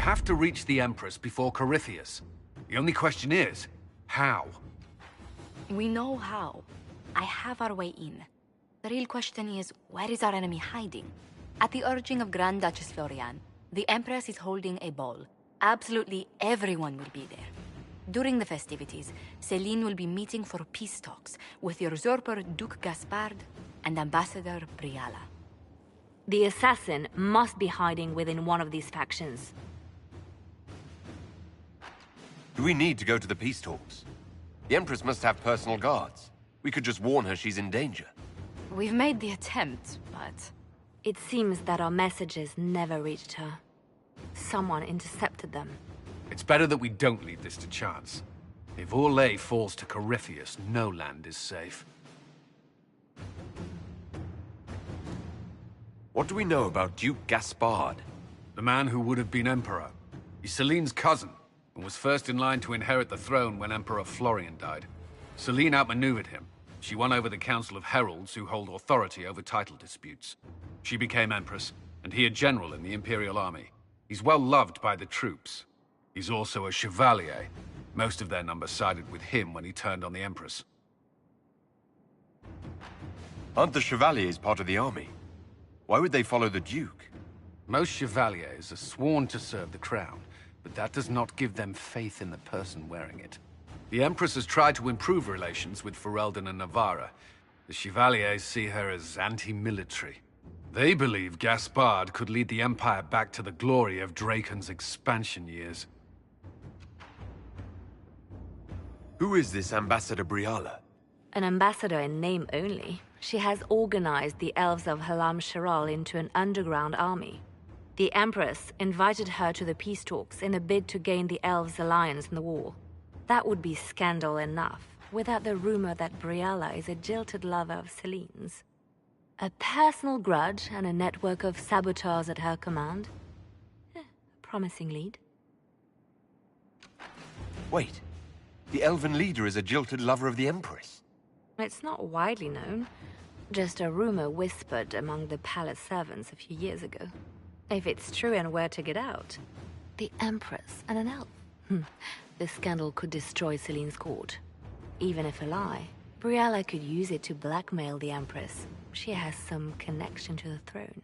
have to reach the Empress before Corypheus. The only question is, how? We know how. I have our way in. The real question is, where is our enemy hiding? At the urging of Grand Duchess Florian, the Empress is holding a ball. Absolutely everyone will be there. During the festivities, Celine will be meeting for peace talks with the usurper Duke Gaspard and Ambassador Briala. The assassin must be hiding within one of these factions. Do we need to go to the peace talks? The Empress must have personal guards. We could just warn her she's in danger. We've made the attempt, but... It seems that our messages never reached her. Someone intercepted them. It's better that we don't leave this to chance. If Orlais falls to Corypheus, no land is safe. What do we know about Duke Gaspard? The man who would have been Emperor. He's Celine's cousin, and was first in line to inherit the throne when Emperor Florian died. Celine outmaneuvered him. She won over the Council of Heralds, who hold authority over title disputes. She became Empress, and he a general in the Imperial Army. He's well loved by the troops. He's also a Chevalier. Most of their number sided with him when he turned on the Empress. Aren't the Chevaliers part of the army? Why would they follow the Duke? Most Chevaliers are sworn to serve the crown, but that does not give them faith in the person wearing it. The Empress has tried to improve relations with Ferelden and Navarra. The Chevaliers see her as anti-military. They believe Gaspard could lead the Empire back to the glory of Draken's expansion years. Who is this Ambassador Briala? An ambassador in name only. She has organized the elves of Halam Sharal into an underground army. The Empress invited her to the peace talks in a bid to gain the elves' alliance in the war. That would be scandal enough, without the rumor that Briala is a jilted lover of Celine's. A personal grudge and a network of saboteurs at her command. Promising lead. Wait, the elven leader is a jilted lover of the Empress. It's not widely known. Just a rumor whispered among the palace servants a few years ago. If it's true and were to get out, the Empress and an elf. The scandal could destroy Celine's court. Even if a lie, Briala could use it to blackmail the Empress. She has some connection to the throne.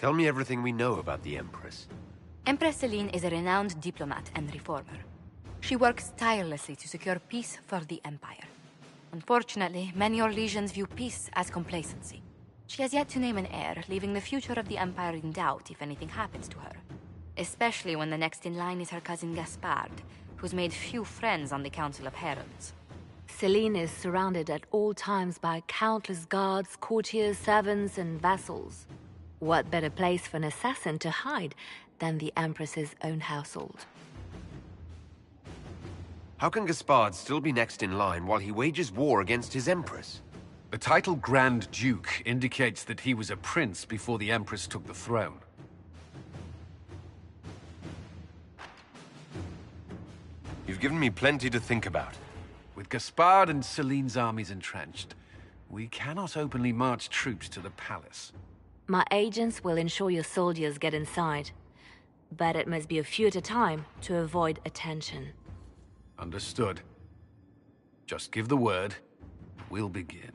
Tell me everything we know about the Empress. Empress Celine is a renowned diplomat and reformer. She works tirelessly to secure peace for the Empire. Unfortunately, many Orlesians view peace as complacency. She has yet to name an heir, leaving the future of the Empire in doubt if anything happens to her. Especially when the next in line is her cousin Gaspard, who's made few friends on the Council of Heralds. Celine is surrounded at all times by countless guards, courtiers, servants, and vassals. What better place for an assassin to hide than the Empress's own household? How can Gaspard still be next in line while he wages war against his Empress? The title Grand Duke indicates that he was a prince before the Empress took the throne. You've given me plenty to think about. With Gaspard and Celine's armies entrenched, we cannot openly march troops to the palace. My agents will ensure your soldiers get inside. But it must be a few at a time to avoid attention. Understood. Just give the word. We'll begin.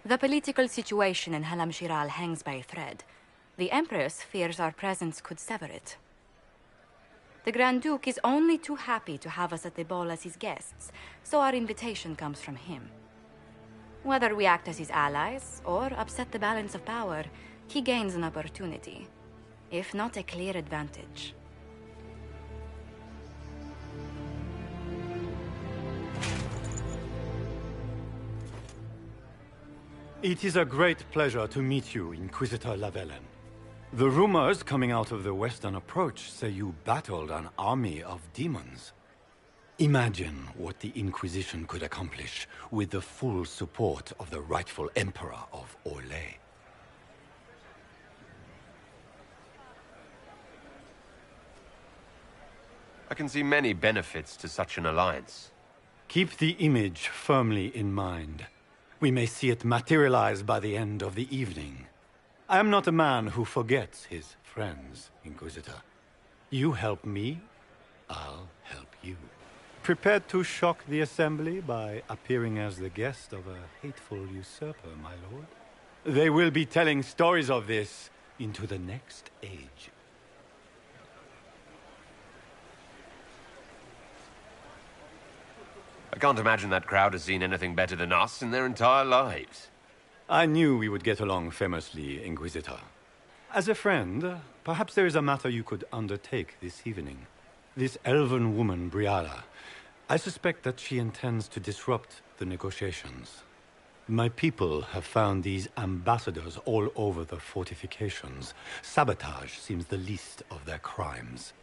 The political situation in Halam Shiral hangs by a thread. The Empress fears our presence could sever it. The Grand Duke is only too happy to have us at the ball as his guests, so our invitation comes from him. Whether we act as his allies or upset the balance of power, he gains an opportunity, if not a clear advantage. It is a great pleasure to meet you, Inquisitor Lavellen. The rumors coming out of the Western Approach say you battled an army of demons. Imagine what the Inquisition could accomplish with the full support of the rightful Emperor of Orlais. I can see many benefits to such an alliance. Keep the image firmly in mind. We may see it materialize by the end of the evening. I am not a man who forgets his friends, Inquisitor. You help me, I'll help you. Prepared to shock the Assembly by appearing as the guest of a hateful usurper, my lord? They will be telling stories of this into the next age. I can't imagine that crowd has seen anything better than us in their entire lives. I knew we would get along famously, Inquisitor. As a friend, perhaps there is a matter you could undertake this evening. This elven woman, Briala, I suspect that she intends to disrupt the negotiations. My people have found these ambassadors all over the fortifications. Sabotage seems the least of their crimes.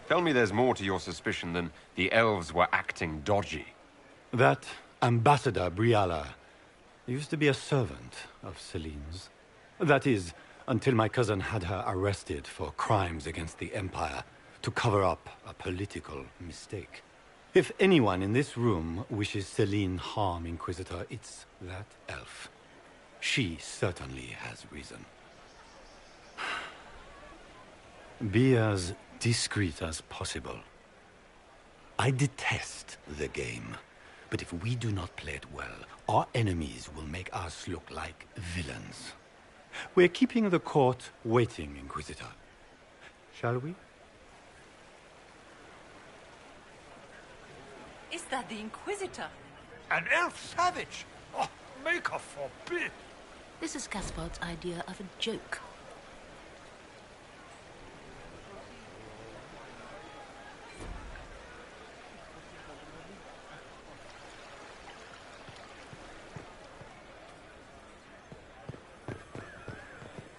Tell me there's more to your suspicion than the elves were acting dodgy. That Ambassador Briala used to be a servant of Celine's. That is, until my cousin had her arrested for crimes against the Empire to cover up a political mistake. If anyone in this room wishes Celine harm, Inquisitor, it's that elf. She certainly has reason. Be as discreet as possible. I detest the game, but if we do not play it well, our enemies will make us look like villains. We're keeping the court waiting, Inquisitor. Shall we? Is that the Inquisitor? An elf savage? Oh, Maker forbid! This is Gaspard's idea of a joke.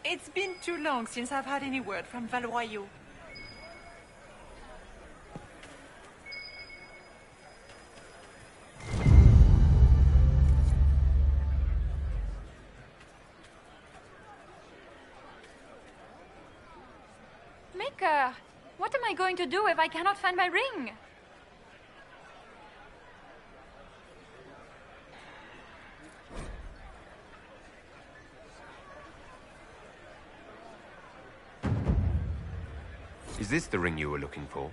It's been too long since I've had any word from Valroyo. Maker, what am I going to do if I cannot find my ring? Is this the ring you were looking for?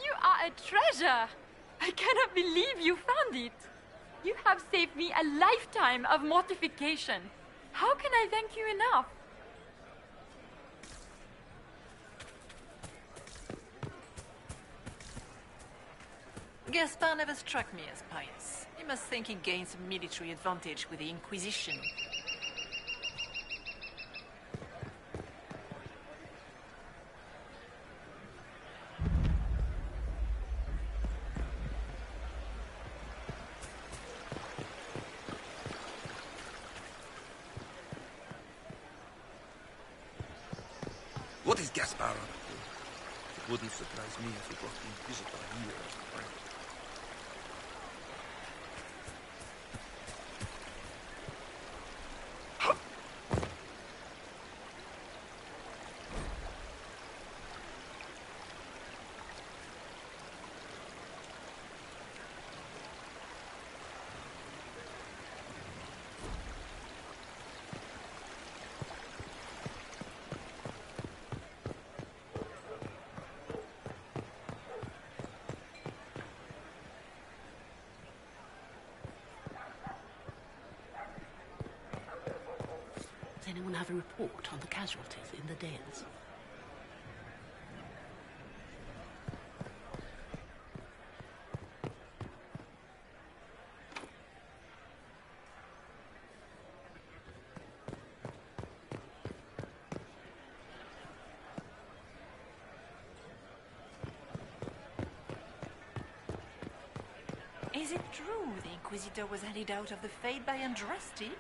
You are a treasure! I cannot believe you found it! You have saved me a lifetime of mortification. How can I thank you enough? Gaspard never struck me as pious. He must think he gains a military advantage with the Inquisition. What is Gaspard up to? It wouldn't surprise me if it was the Inquisitor here as a friend. have a report on the casualties in the Dales. Is it true the Inquisitor was handed out of the Fade by Andraste?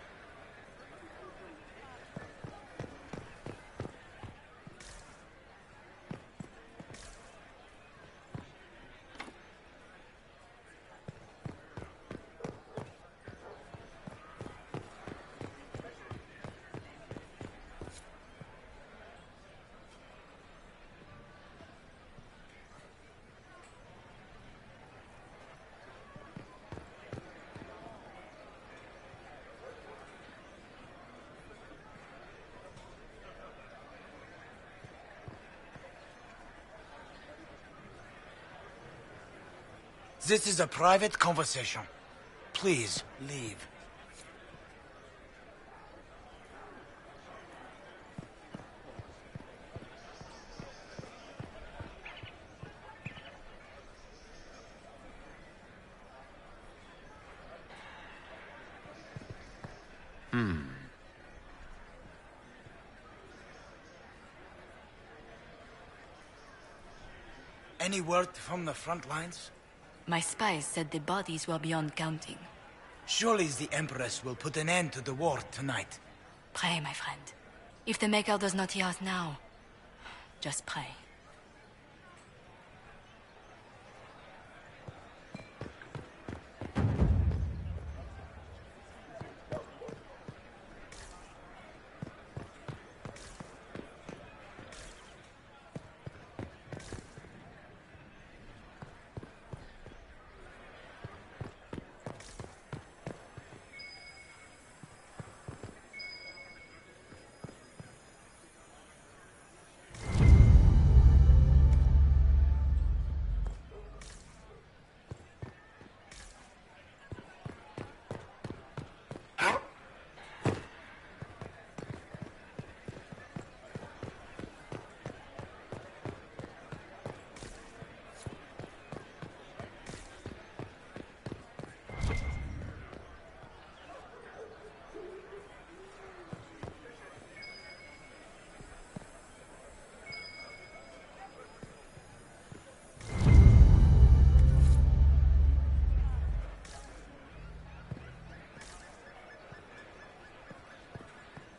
This is a private conversation. Please, leave. Any word from the front lines? My spies said the bodies were beyond counting. Surely the Empress will put an end to the war tonight. Pray, my friend. If the Maker does not hear us now, just pray.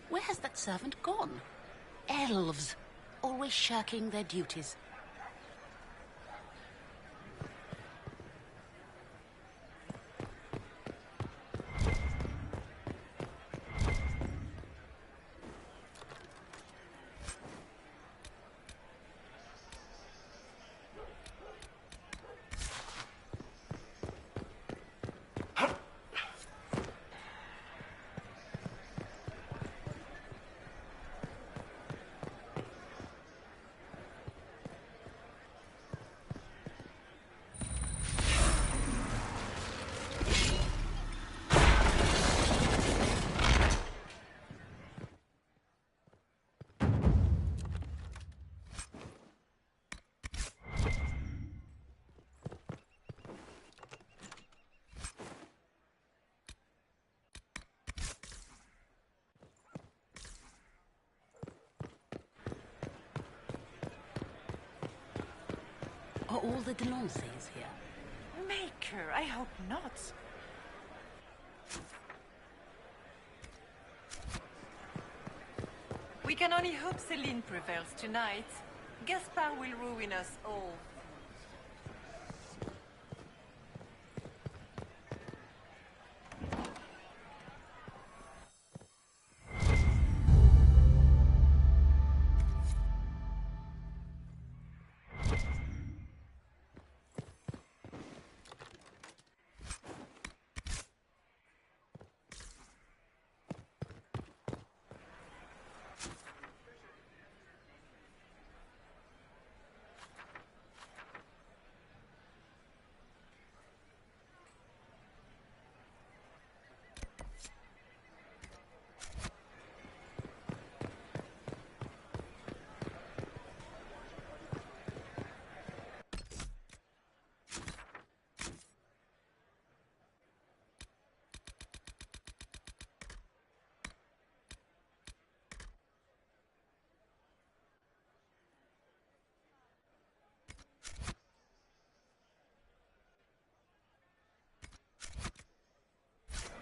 Where has that servant gone? Elves, always shirking their duties. Are all the Delancys here? Maker, I hope not. We can only hope Celine prevails tonight. Gaspard will ruin us all.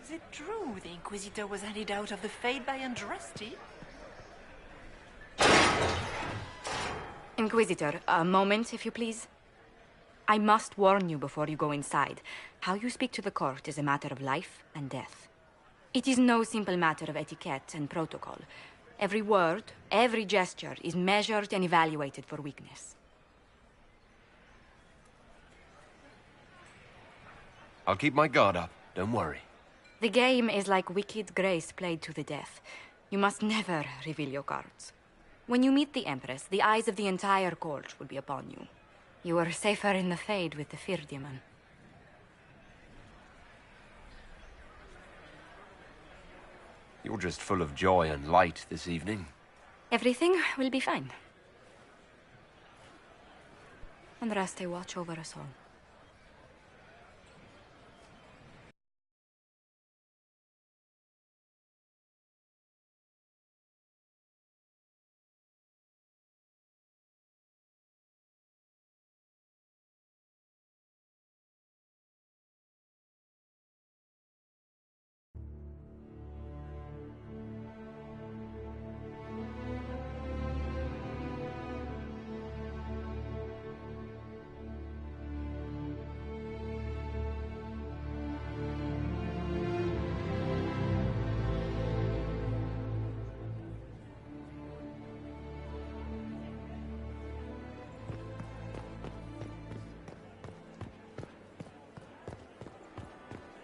Is it true the Inquisitor was handed out of the Fade by Andraste? Inquisitor, a moment, if you please. I must warn you before you go inside. How you speak to the court is a matter of life and death. It is no simple matter of etiquette and protocol. Every word, every gesture is measured and evaluated for weakness. I'll keep my guard up, don't worry. The game is like Wicked Grace played to the death. You must never reveal your cards. When you meet the Empress, the eyes of the entire court will be upon you. You are safer in the Fade with the Fear Demon. You're just full of joy and light this evening. Everything will be fine. Andraste, watch over us all.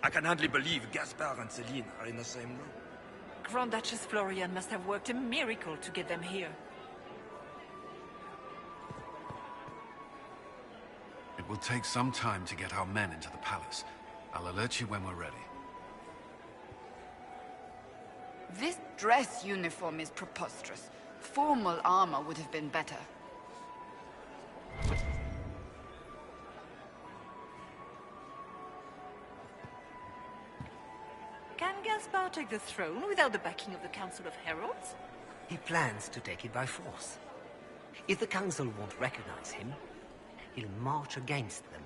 I can hardly believe Gaspard and Celine are in the same room. Grand Duchess Florian must have worked a miracle to get them here. It will take some time to get our men into the palace. I'll alert you when we're ready. This dress uniform is preposterous. Formal armor would have been better. Can Gaspard take the throne without the backing of the Council of Heralds? He plans to take it by force. If the Council won't recognize him, he'll march against them.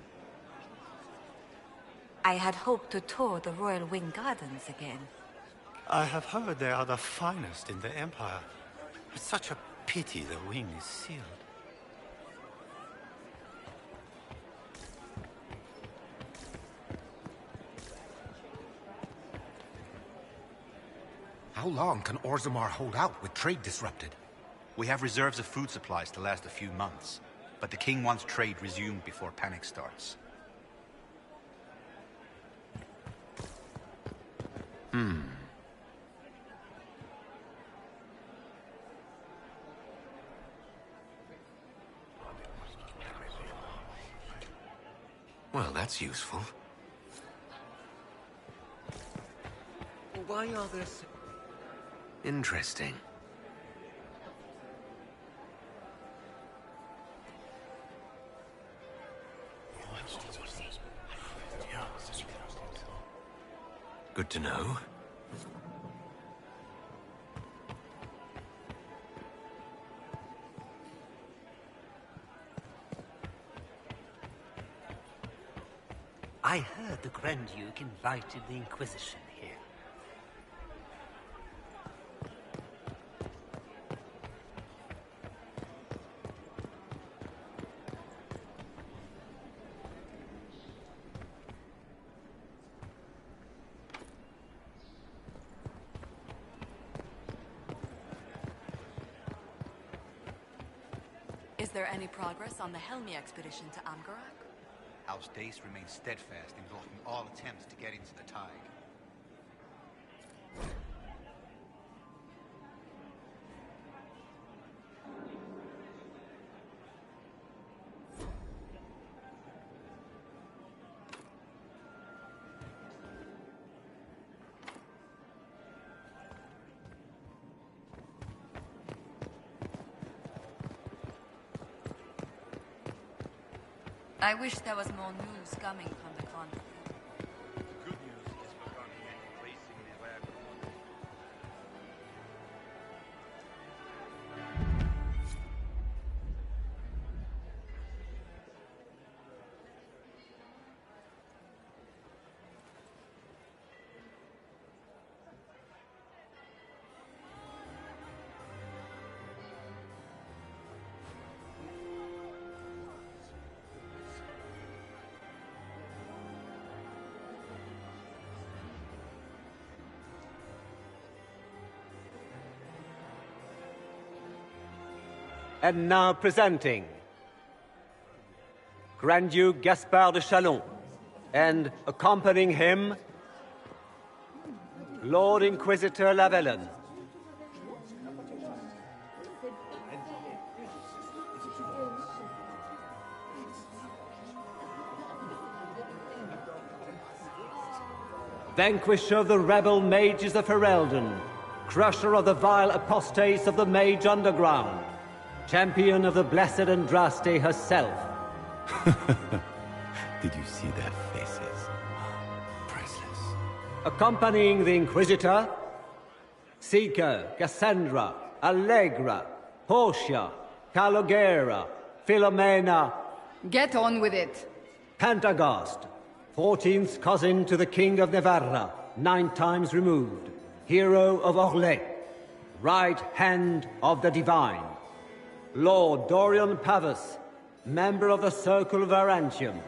I had hoped to tour the Royal Wing Gardens again. I have heard they are the finest in the Empire. It's such a pity the wing is sealed. How long can Orzammar hold out with trade disrupted? We have reserves of food supplies to last a few months, but the king wants trade resumed before panic starts. Well, that's useful. Why are there so... Interesting. Good to know. I heard the Grand Duke invited the Inquisition here. Is there any progress on the Helmi expedition to Amgarak? House Dace remains steadfast in blocking all attempts to get into the Tig. I wish there was more news coming from the convent. Good news is we're running and embracing the rare commodity. And now presenting Grand Duke Gaspard de Chalon, and accompanying him, Lord Inquisitor Lavellen. Vanquisher of the rebel mages of Ferelden, crusher of the vile apostates of the Mage Underground, champion of the blessed Andraste herself. Did you see their faces? Priceless. Accompanying the Inquisitor, Seeker, Cassandra, Allegra, Portia, Calogera, Philomena. Get on with it. Pantagast, 14th cousin to the King of Navarra, 9 times removed, hero of Orlais, right hand of the Divine. Lord Dorian Pavus, member of the Circle of Arantium,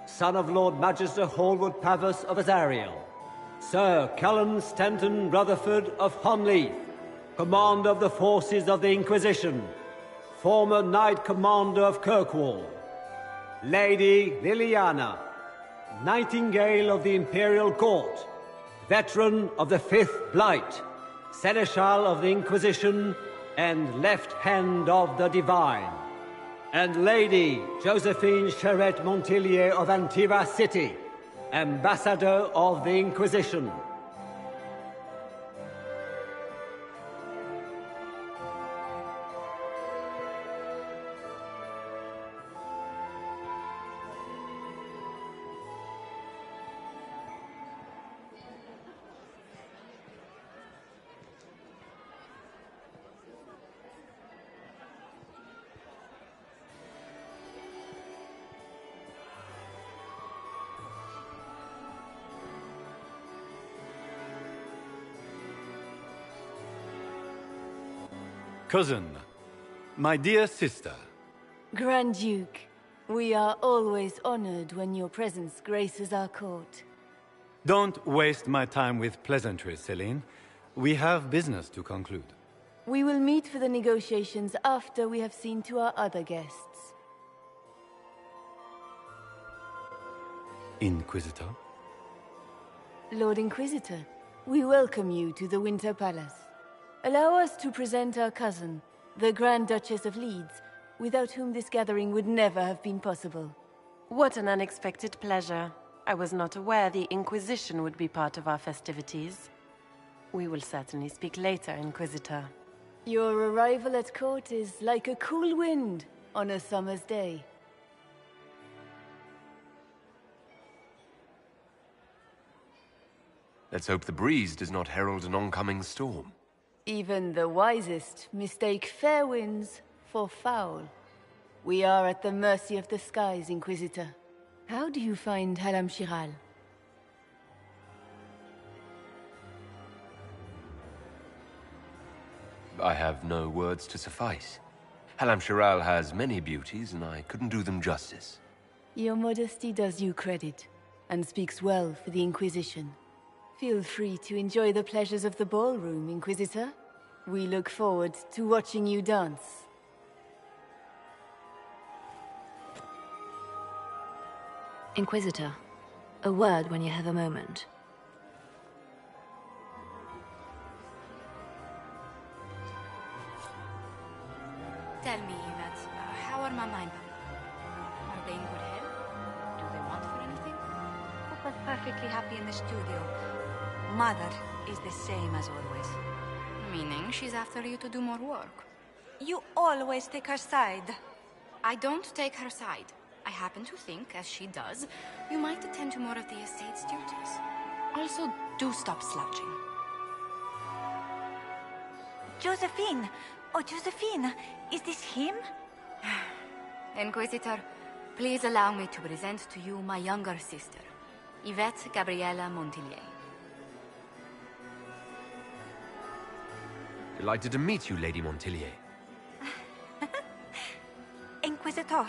son of Lord Magister Hallward Pavus of Azariel. Sir Callum Stanton Rutherford of Honleith, commander of the forces of the Inquisition, former Knight Commander of Kirkwall. Lady Liliana, Nightingale of the Imperial Court, veteran of the 5th Blight, Seneschal of the Inquisition, and left hand of the Divine. And Lady Josephine Charette Montillier of Antiva City, Ambassador of the Inquisition. Cousin, my dear sister. Grand Duke, we are always honored when your presence graces our court. Don't waste my time with pleasantries, Celine. We have business to conclude. We will meet for the negotiations after we have seen to our other guests. Inquisitor? Lord Inquisitor, we welcome you to the Winter Palace. Allow us to present our cousin, the Grand Duchess of Leeds, without whom this gathering would never have been possible. What an unexpected pleasure. I was not aware the Inquisition would be part of our festivities. We will certainly speak later, Inquisitor. Your arrival at court is like a cool wind on a summer's day. Let's hope the breeze does not herald an oncoming storm. Even the wisest mistake fair winds for foul. We are at the mercy of the skies, Inquisitor. How do you find Halam Shiral? I have no words to suffice. Halam Shiral has many beauties, and I couldn't do them justice. Your modesty does you credit, and speaks well for the Inquisition. Feel free to enjoy the pleasures of the ballroom, Inquisitor. We look forward to watching you dance. Inquisitor, a word when you have a moment. Tell me, Yvette, how are Mama and Papa? Are they in good health? Do they want for anything? Papa's perfectly happy in the studio. Mother is the same as always. Meaning she's after you to do more work. You always take her side. I don't take her side. I happen to think, as she does, you might attend to more of the estate's duties. Also, do stop slouching. Josephine! Oh, Josephine! Is this him? Inquisitor, please allow me to present to you my younger sister, Yvette Gabriella Montillier. Delighted to meet you, Lady Montillier. Inquisitor,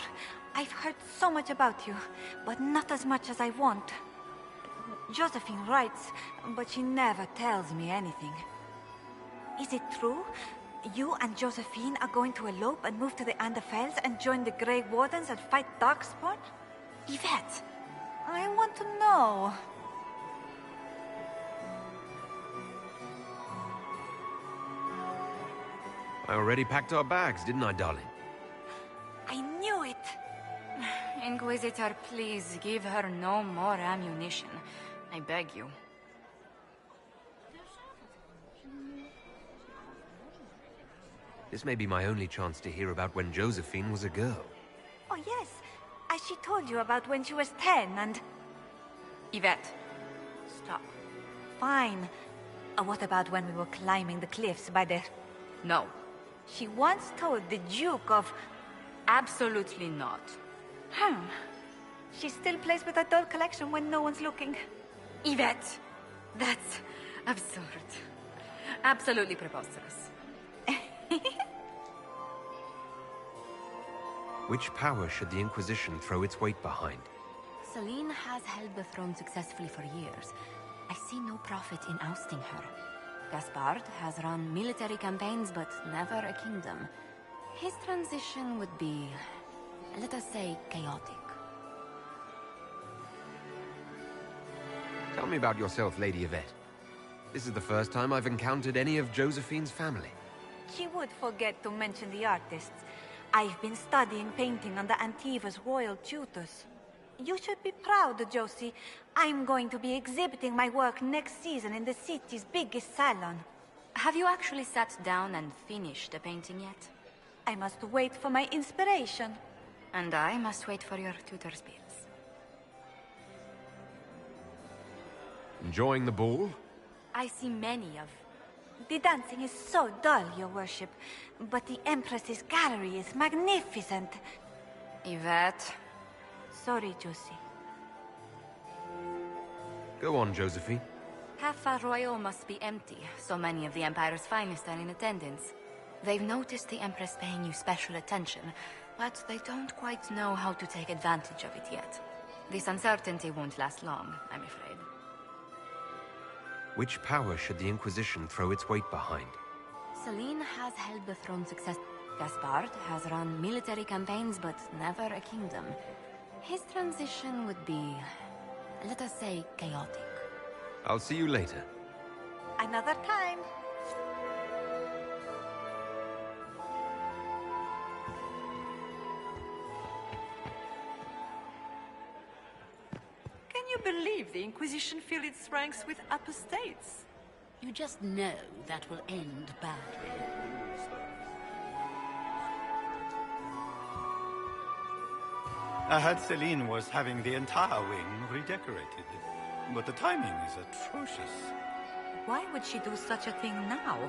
I've heard so much about you, but not as much as I want. Josephine writes, but she never tells me anything. Is it true? You and Josephine are going to elope and move to the Anderfels and join the Grey Wardens and fight Darkspawn? Yvette, I want to know. I already packed our bags, didn't I, darling? I knew it! Inquisitor, please give her no more ammunition. I beg you. This may be my only chance to hear about when Josephine was a girl. Oh yes, as she told you about when she was 10 and... Yvette, stop. Fine. What about when we were climbing the cliffs by the... No. She once told the Duke of... Absolutely not. She still plays with her doll collection when no one's looking. Yvette, that's absurd. Absolutely preposterous. Which power should the Inquisition throw its weight behind? Celine has held the throne successfully for years. I see no profit in ousting her. Gaspard has run military campaigns, but never a kingdom. His transition would be, let us say, chaotic. Tell me about yourself, Lady Yvette. This is the first time I've encountered any of Josephine's family. She would forget to mention the artists. I've been studying painting under Antiva's royal tutors. You should be proud, Josie. I'm going to be exhibiting my work next season in the city's biggest salon. Have you actually sat down and finished the painting yet? I must wait for my inspiration. And I must wait for your tutor's bills. Enjoying the ball? I see many of... The dancing is so dull, Your Worship. But the Empress's gallery is magnificent. Yvette. Sorry, Josie. Go on, Josephine. Half Royal must be empty. So many of the Empire's finest are in attendance. They've noticed the Empress paying you special attention, but they don't quite know how to take advantage of it yet. This uncertainty won't last long, I'm afraid. Which power should the Inquisition throw its weight behind? Celine has held the throne success. Gaspard has run military campaigns, but never a kingdom. His transition would be, let us say, chaotic. I'll see you later. Another time. Can you believe the Inquisition filled its ranks with apostates? You just know that will end badly. I heard Celine was having the entire wing redecorated, but the timing is atrocious. Why would she do such a thing now?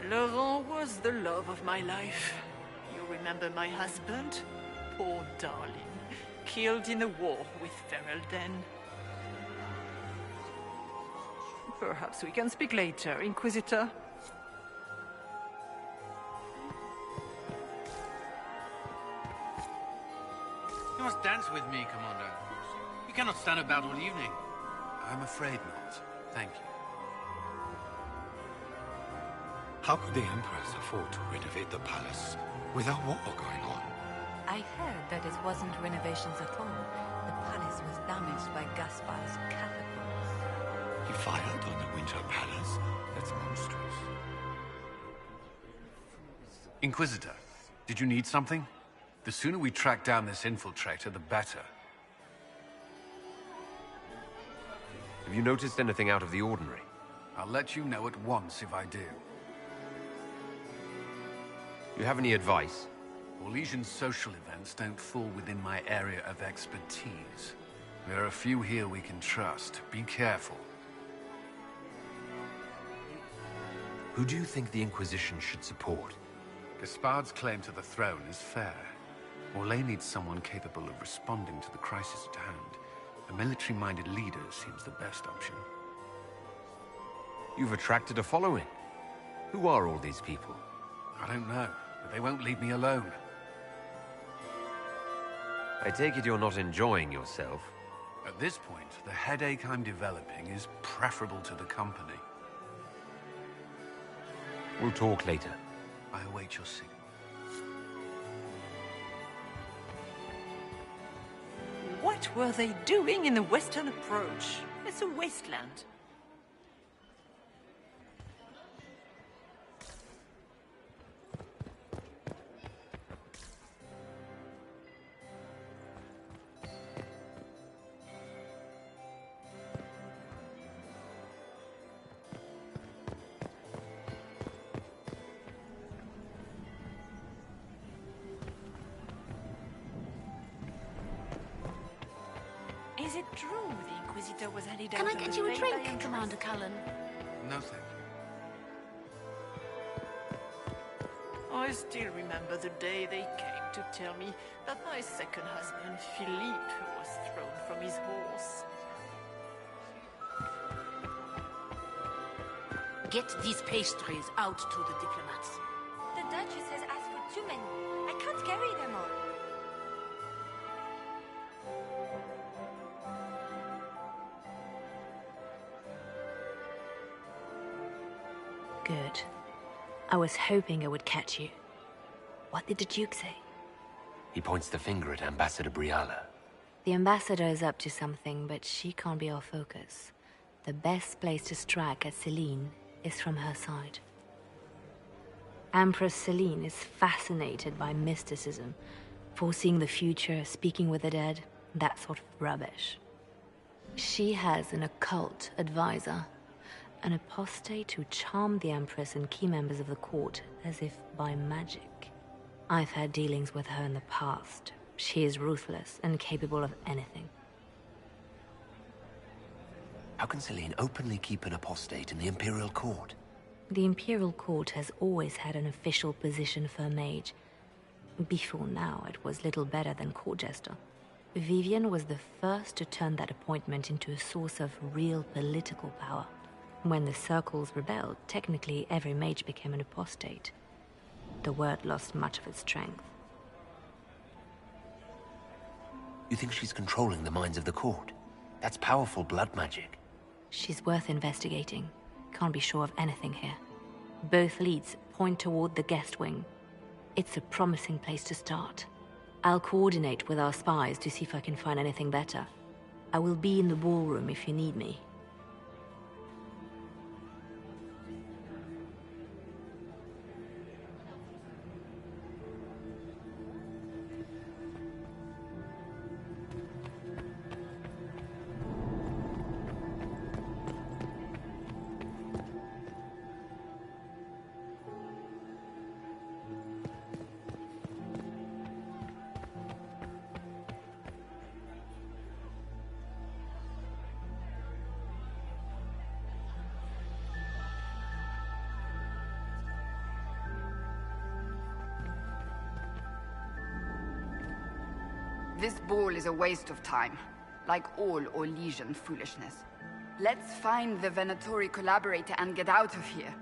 Laurent was the love of my life. You remember my husband? Poor darling. Killed in a war with Ferelden. Perhaps we can speak later, Inquisitor. You must dance with me, Commander. You cannot stand about all evening. I'm afraid not. Thank you. How could the Empress afford to renovate the palace without war going on? I heard that it wasn't renovations at all. The palace was damaged by Gaspar's catapults. He fired on the Winter Palace? That's monstrous. Inquisitor, did you need something? The sooner we track down this infiltrator, the better. Have you noticed anything out of the ordinary? I'll let you know at once if I do. You have any advice? Orlesian social events don't fall within my area of expertise. There are a few here we can trust. Be careful. Who do you think the Inquisition should support? Gaspard's claim to the throne is fair. Orlais needs someone capable of responding to the crisis at hand. A military-minded leader seems the best option. You've attracted a following. Who are all these people? I don't know, but they won't leave me alone. I take it you're not enjoying yourself. At this point, the headache I'm developing is preferable to the company. We'll talk later. I await your signal. What were they doing in the western approach? It's a wasteland. Is it true the Inquisitor was handed out? Can I get you a drink, Commander Cullen? No, thank you. I still remember the day they came to tell me that my second husband, Philippe, was thrown from his horse. Get these pastries out to the diplomats. The Duchess has asked for too many. I can't carry them all. Good. I was hoping I would catch you. What did the Duke say? He points the finger at Ambassador Briala. The ambassador is up to something, but she can't be our focus. The best place to strike at Celine is from her side. Empress Celine is fascinated by mysticism, foreseeing the future, speaking with the dead, that sort of rubbish. She has an occult advisor, an apostate who charmed the Empress and key members of the court as if by magic. I've had dealings with her in the past. She is ruthless and capable of anything. How can Celine openly keep an apostate in the Imperial Court? The Imperial Court has always had an official position for a mage. Before now, it was little better than court jester. Vivian was the first to turn that appointment into a source of real political power. When the circles rebelled, technically every mage became an apostate. The word lost much of its strength. You think she's controlling the minds of the court? That's powerful blood magic. She's worth investigating. Can't be sure of anything here. Both leads point toward the guest wing. It's a promising place to start. I'll coordinate with our spies to see if I can find anything better. I will be in the ballroom if you need me. This ball is a waste of time, like all Orlesian foolishness. Let's find the Venatori collaborator and get out of here.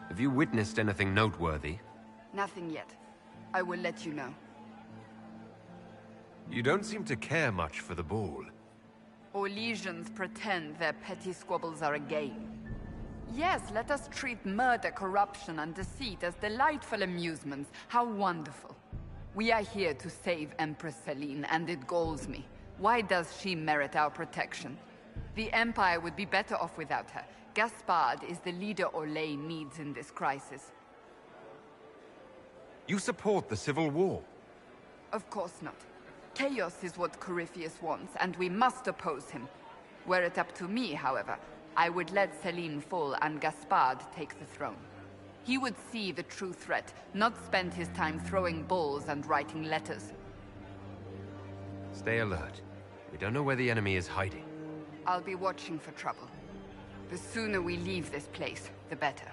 Have you witnessed anything noteworthy? Nothing yet. I will let you know. You don't seem to care much for the ball. Orlesians pretend their petty squabbles are a game. Yes, let us treat murder, corruption, and deceit as delightful amusements. How wonderful. We are here to save Empress Celine, and it galls me. Why does she merit our protection? The Empire would be better off without her. Gaspard is the leader Orlais needs in this crisis. You support the civil war? Of course not. Chaos is what Corypheus wants, and we must oppose him. Were it up to me, however, I would let Celine fall and Gaspard take the throne. He would see the true threat, not spend his time throwing balls and writing letters. Stay alert. We don't know where the enemy is hiding. I'll be watching for trouble. The sooner we leave this place, the better.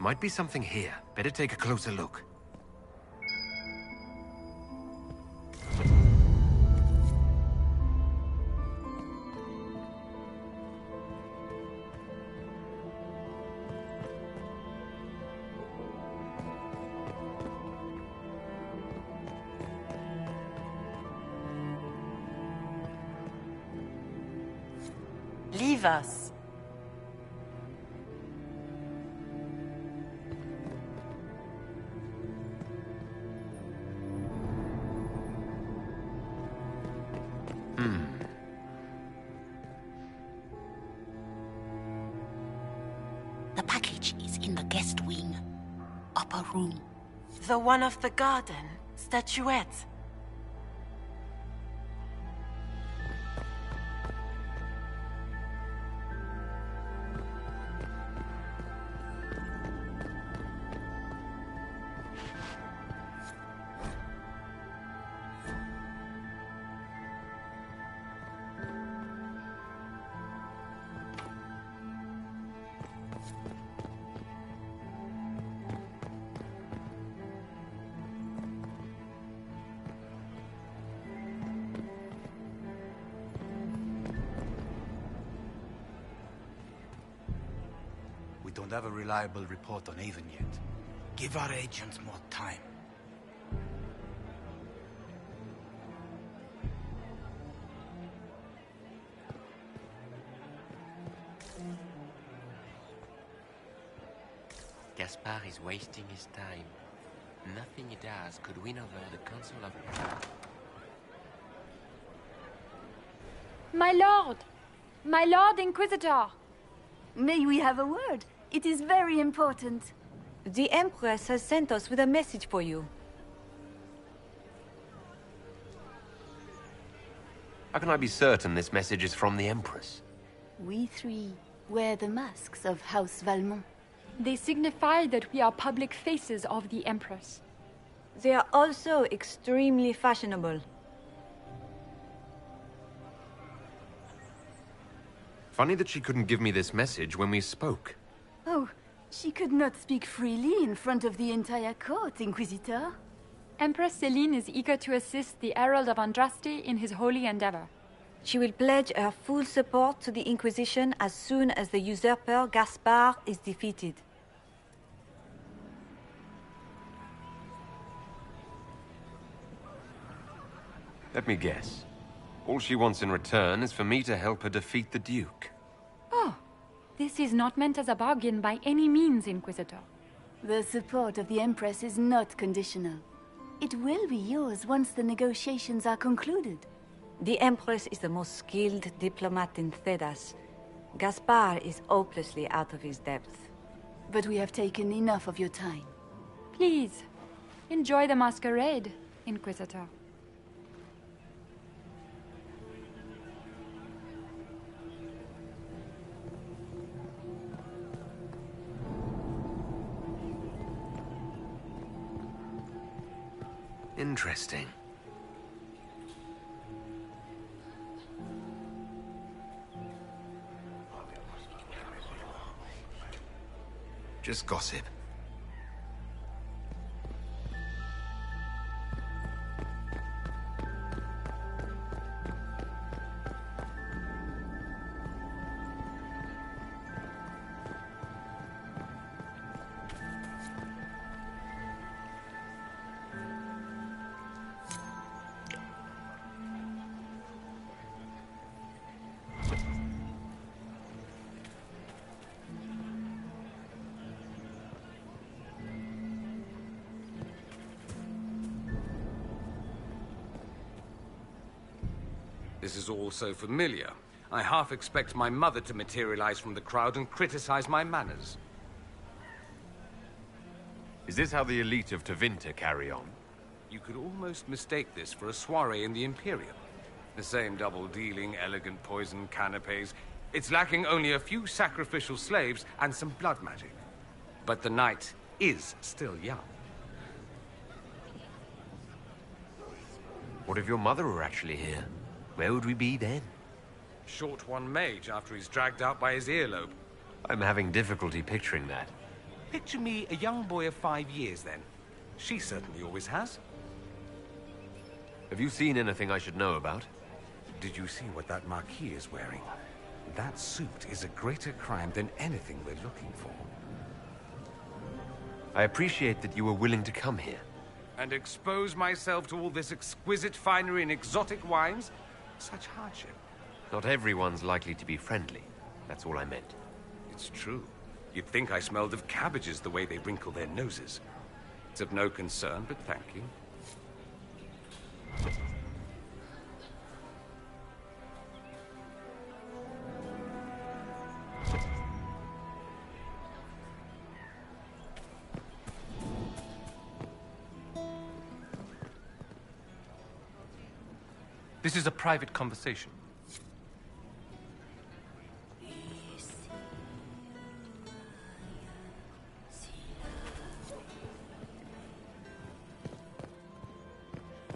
Might be something here. Better take a closer look. Leave us. The package is in the guest wing. Upper room. The one of the garden. Statuette. We don't have a reliable report on Avon yet. Give our agents more time. Gaspard is wasting his time. Nothing he does could win over the Council of... My lord! My lord Inquisitor! May we have a word? It is very important. The Empress has sent us with a message for you. How can I be certain this message is from the Empress? We three wear the masks of House Valmont. They signify that we are public faces of the Empress. They are also extremely fashionable. Funny that she couldn't give me this message when we spoke. Oh, she could not speak freely in front of the entire court, Inquisitor. Empress Celine is eager to assist the Herald of Andraste in his holy endeavor. She will pledge her full support to the Inquisition as soon as the usurper Gaspard is defeated. Let me guess. All she wants in return is for me to help her defeat the Duke. Oh, this is not meant as a bargain by any means, Inquisitor. The support of the Empress is not conditional. It will be yours once the negotiations are concluded. The Empress is the most skilled diplomat in Thedas. Gaspar is hopelessly out of his depth. But we have taken enough of your time. Please, enjoy the masquerade, Inquisitor. Interesting. Just gossip. This is all so familiar. I half expect my mother to materialize from the crowd and criticize my manners. Is this how the elite of Tevinter carry on? You could almost mistake this for a soiree in the Imperium. The same double-dealing, elegant poison canapes. It's lacking only a few sacrificial slaves and some blood magic. But the night is still young. What if your mother were actually here? Where would we be then? Short one mage after he's dragged out by his earlobe. I'm having difficulty picturing that. Picture me a young boy of 5 years, then. She certainly always has. Have you seen anything I should know about? Did you see what that Marquis is wearing? That suit is a greater crime than anything we're looking for. I appreciate that you were willing to come here. And expose myself to all this exquisite finery and exotic wines? Such hardship. Not everyone's likely to be friendly. That's all I meant. It's true. You'd think I smelled of cabbages the way they wrinkle their noses. It's of no concern, but thank you. This is a private conversation.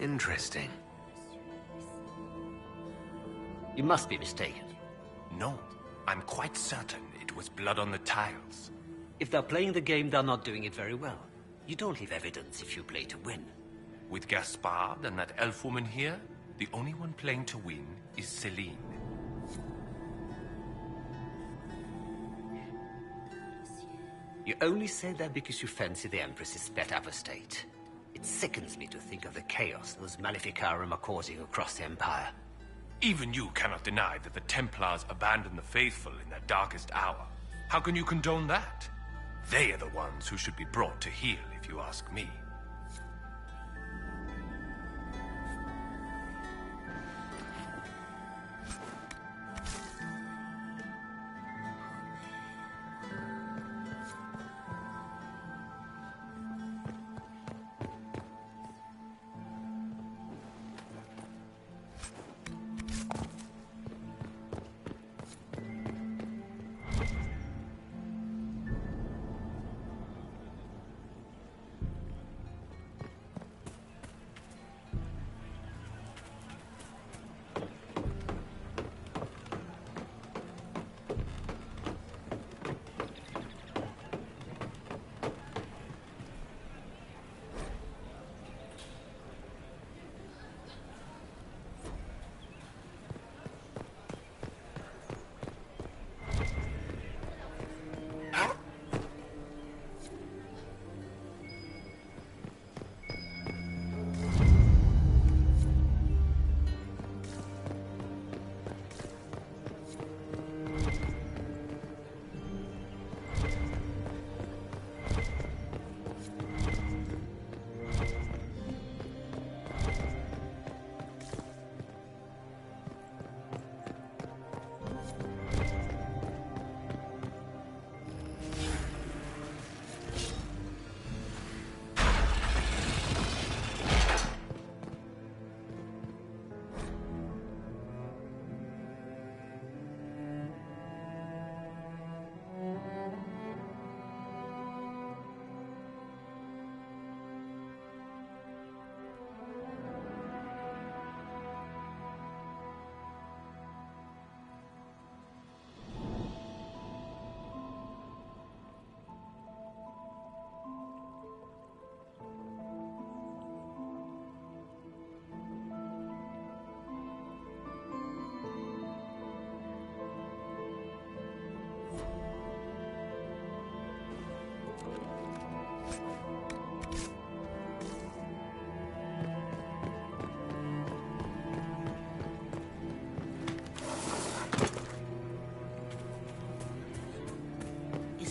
Interesting. You must be mistaken. No, I'm quite certain it was blood on the tiles. If they're playing the game, they're not doing it very well. You don't leave evidence if you play to win. With Gaspard and that elf woman here, the only one playing to win is Celine. You only say that because you fancy the Empress's pet apostate. It sickens me to think of the chaos those Maleficarum are causing across the Empire. Even you cannot deny that the Templars abandoned the faithful in their darkest hour. How can you condone that? They are the ones who should be brought to heel, if you ask me.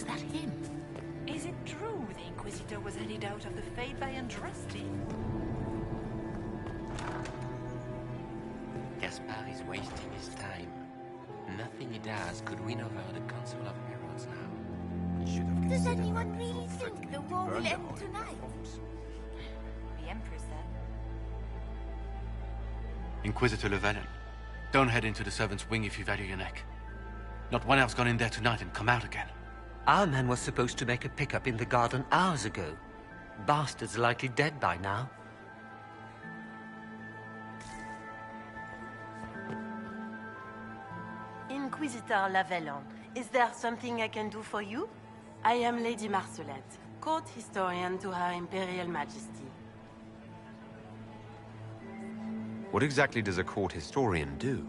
Is that him? Is it true the Inquisitor was headed out of the Fade by Andraste? Gaspar is wasting his time. Nothing he does could win over the Council of Heralds now. Does anyone really think the war will end tonight? The Empress said. Inquisitor Llewellyn, don't head into the servants' wing if you value your neck. Not one else gone in there tonight and come out again. Our man was supposed to make a pickup in the garden hours ago. Bastard's likely dead by now. Inquisitor Llewellyn, is there something I can do for you? I am Lady Marcelette, court historian to Her Imperial Majesty. What exactly does a court historian do?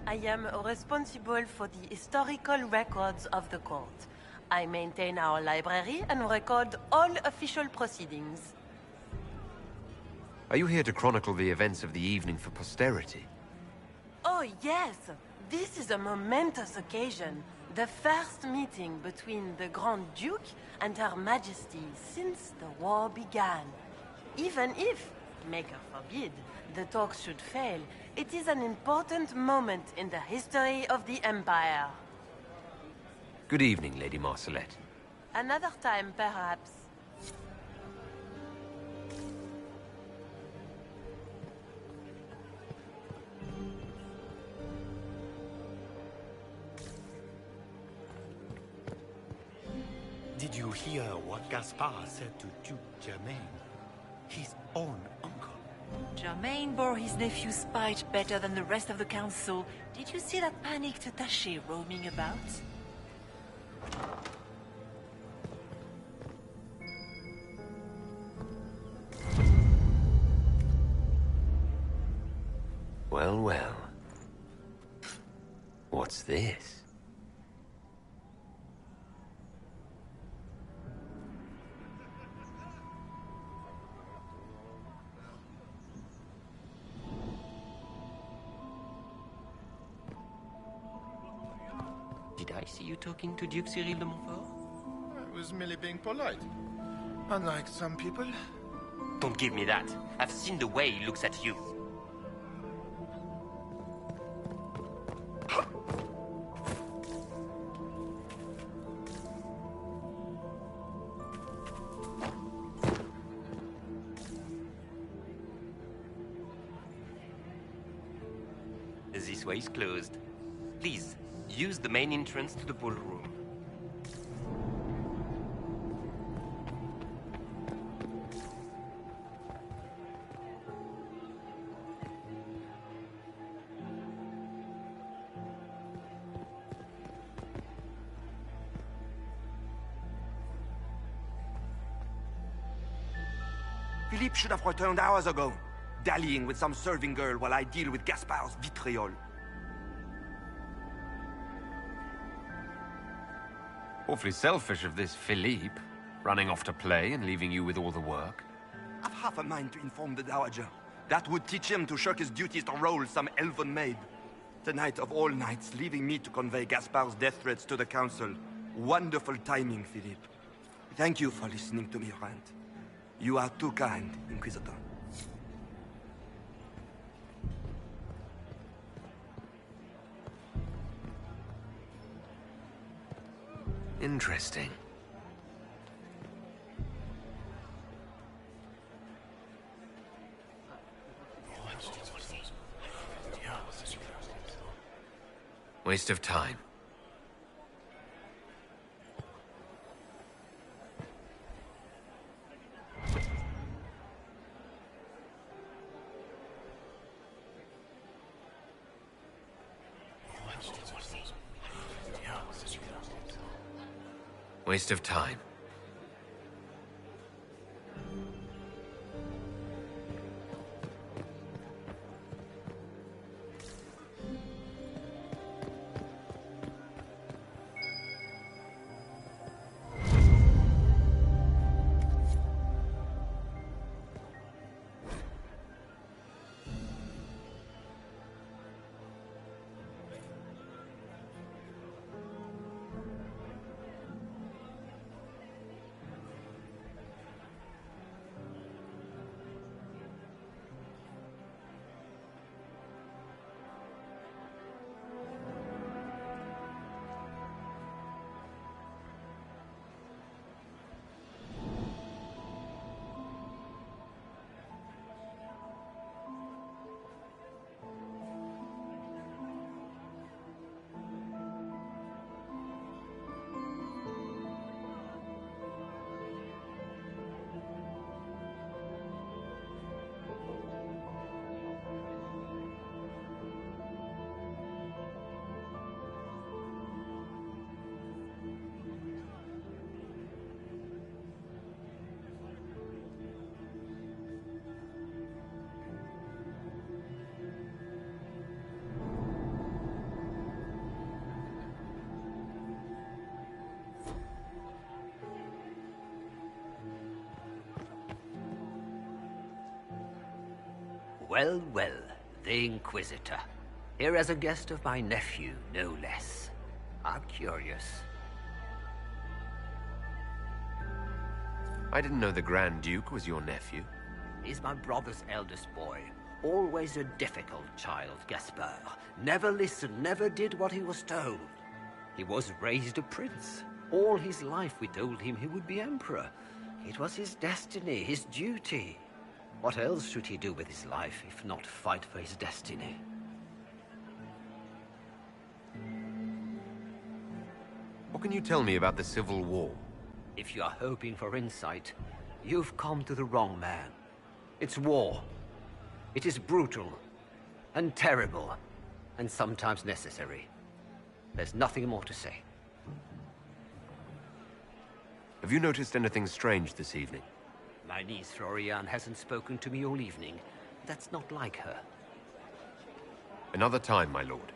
I am responsible for the historical records of the court. I maintain our library and record all official proceedings. Are you here to chronicle the events of the evening for posterity? Oh, yes. This is a momentous occasion. The first meeting between the Grand Duke and Her Majesty since the war began. Even if, Maker forbid, the talks should fail, it is an important moment in the history of the Empire. Good evening, Lady Marcelette. Another time, perhaps. Did you hear what Gaspar said to Duke Germain? His own uncle. Germain bore his nephew's spite better than the rest of the council. Did you see that panicked attaché roaming about? Well, well. What's this? Did I see you talking to Duke Cyril de Montfort? I was merely being polite. Unlike some people. Don't give me that. I've seen the way he looks at you. This way is closed. Please, use the main entrance to the ballroom. Philippe should have returned hours ago, dallying with some serving girl while I deal with Gaspar's vitriol. Awfully selfish of this Philippe, running off to play and leaving you with all the work. I've half a mind to inform the Dowager. That would teach him to shirk his duties to roll some elven maid. Tonight of all nights, leaving me to convey Gaspar's death threats to the Council. Wonderful timing, Philippe. Thank you for listening to me rant. You are too kind, Inquisitor. Interesting. Waste of time. Waste of time. Well, well, the Inquisitor. Here as a guest of my nephew, no less. How curious. I didn't know the Grand Duke was your nephew. He's my brother's eldest boy. Always a difficult child, Gaspard. Never listened, never did what he was told. He was raised a prince. All his life we told him he would be emperor. It was his destiny, his duty. What else should he do with his life, if not fight for his destiny? What can you tell me about the Civil War? If you are hoping for insight, you've come to the wrong man. It's war. It is brutal, and terrible, and sometimes necessary. There's nothing more to say. Have you noticed anything strange this evening? My niece Florian hasn't spoken to me all evening. That's not like her. Another time, my lord.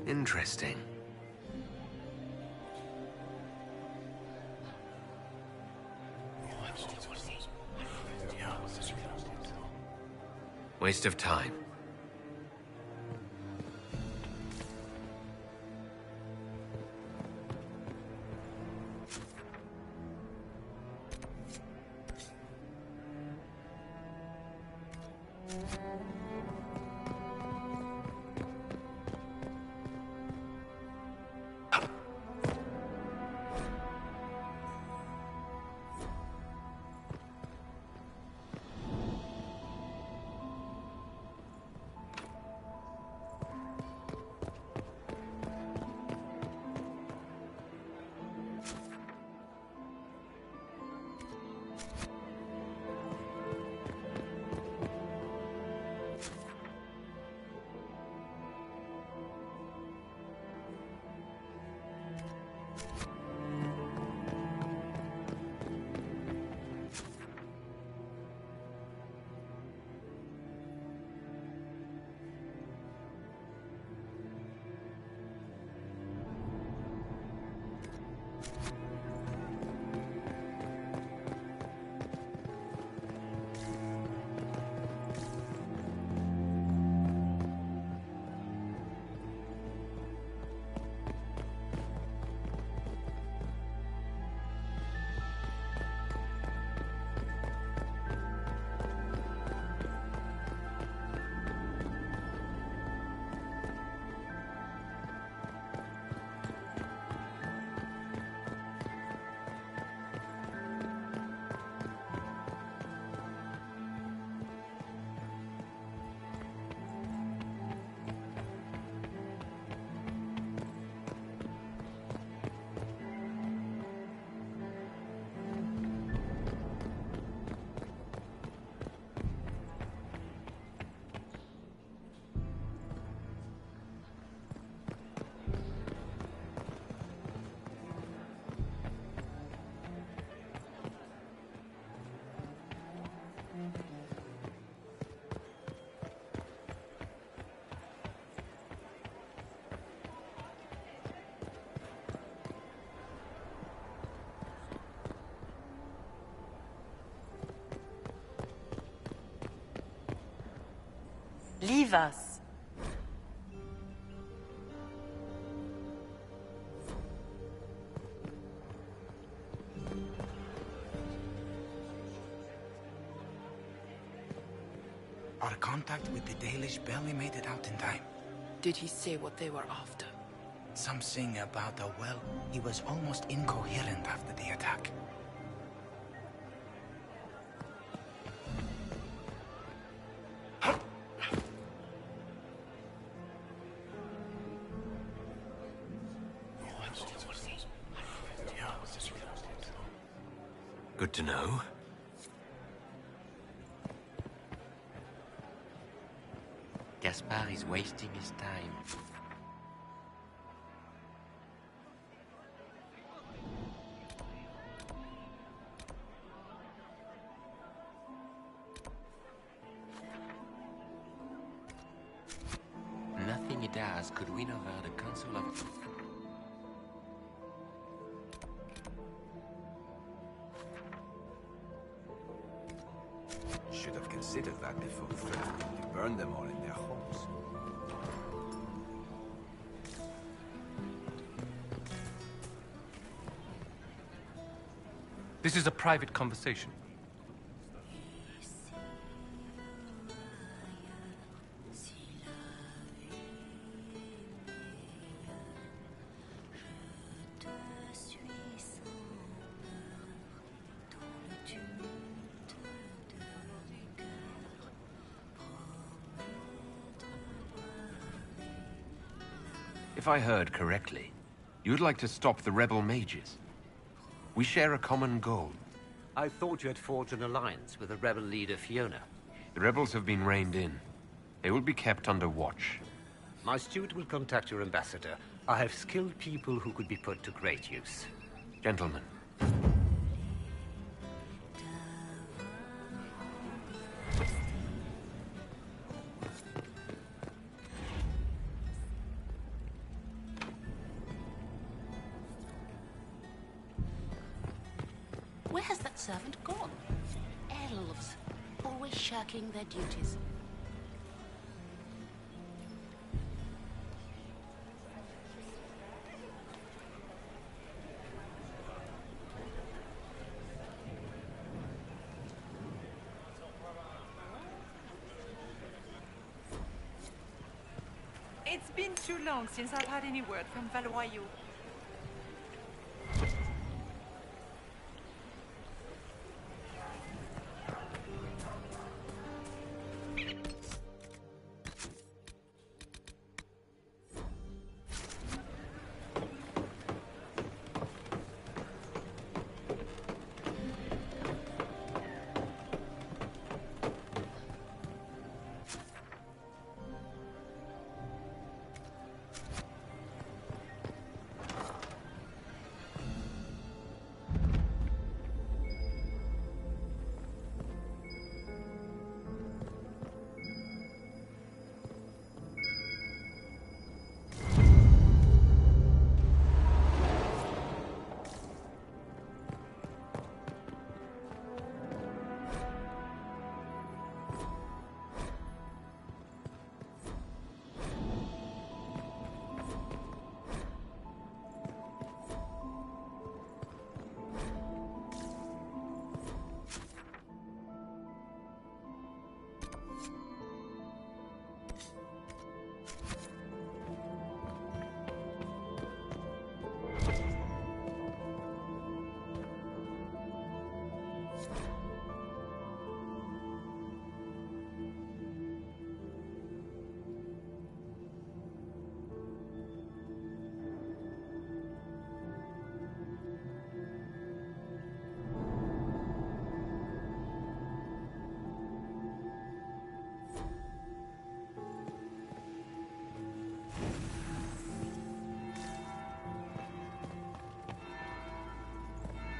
Interesting. Waste of time. Leave us. Our contact with the Dalish barely made it out in time. Did he say what they were after? Something about a well. He was almost incoherent after the attack. Good to know. Gaspard is wasting his time. Nothing he does could win over the Council of... Should have considered that before threatening to burn them all in their homes. This is a private conversation. If I heard correctly, you'd like to stop the rebel mages. We share a common goal. I thought you had forged an alliance with the rebel leader Fiona. The rebels have been reined in. They will be kept under watch. My steward will contact your ambassador. I have skilled people who could be put to great use. Gentlemen. Where has that servant gone? Elves, always shirking their duties. It's been too long since I've had any word from Valois.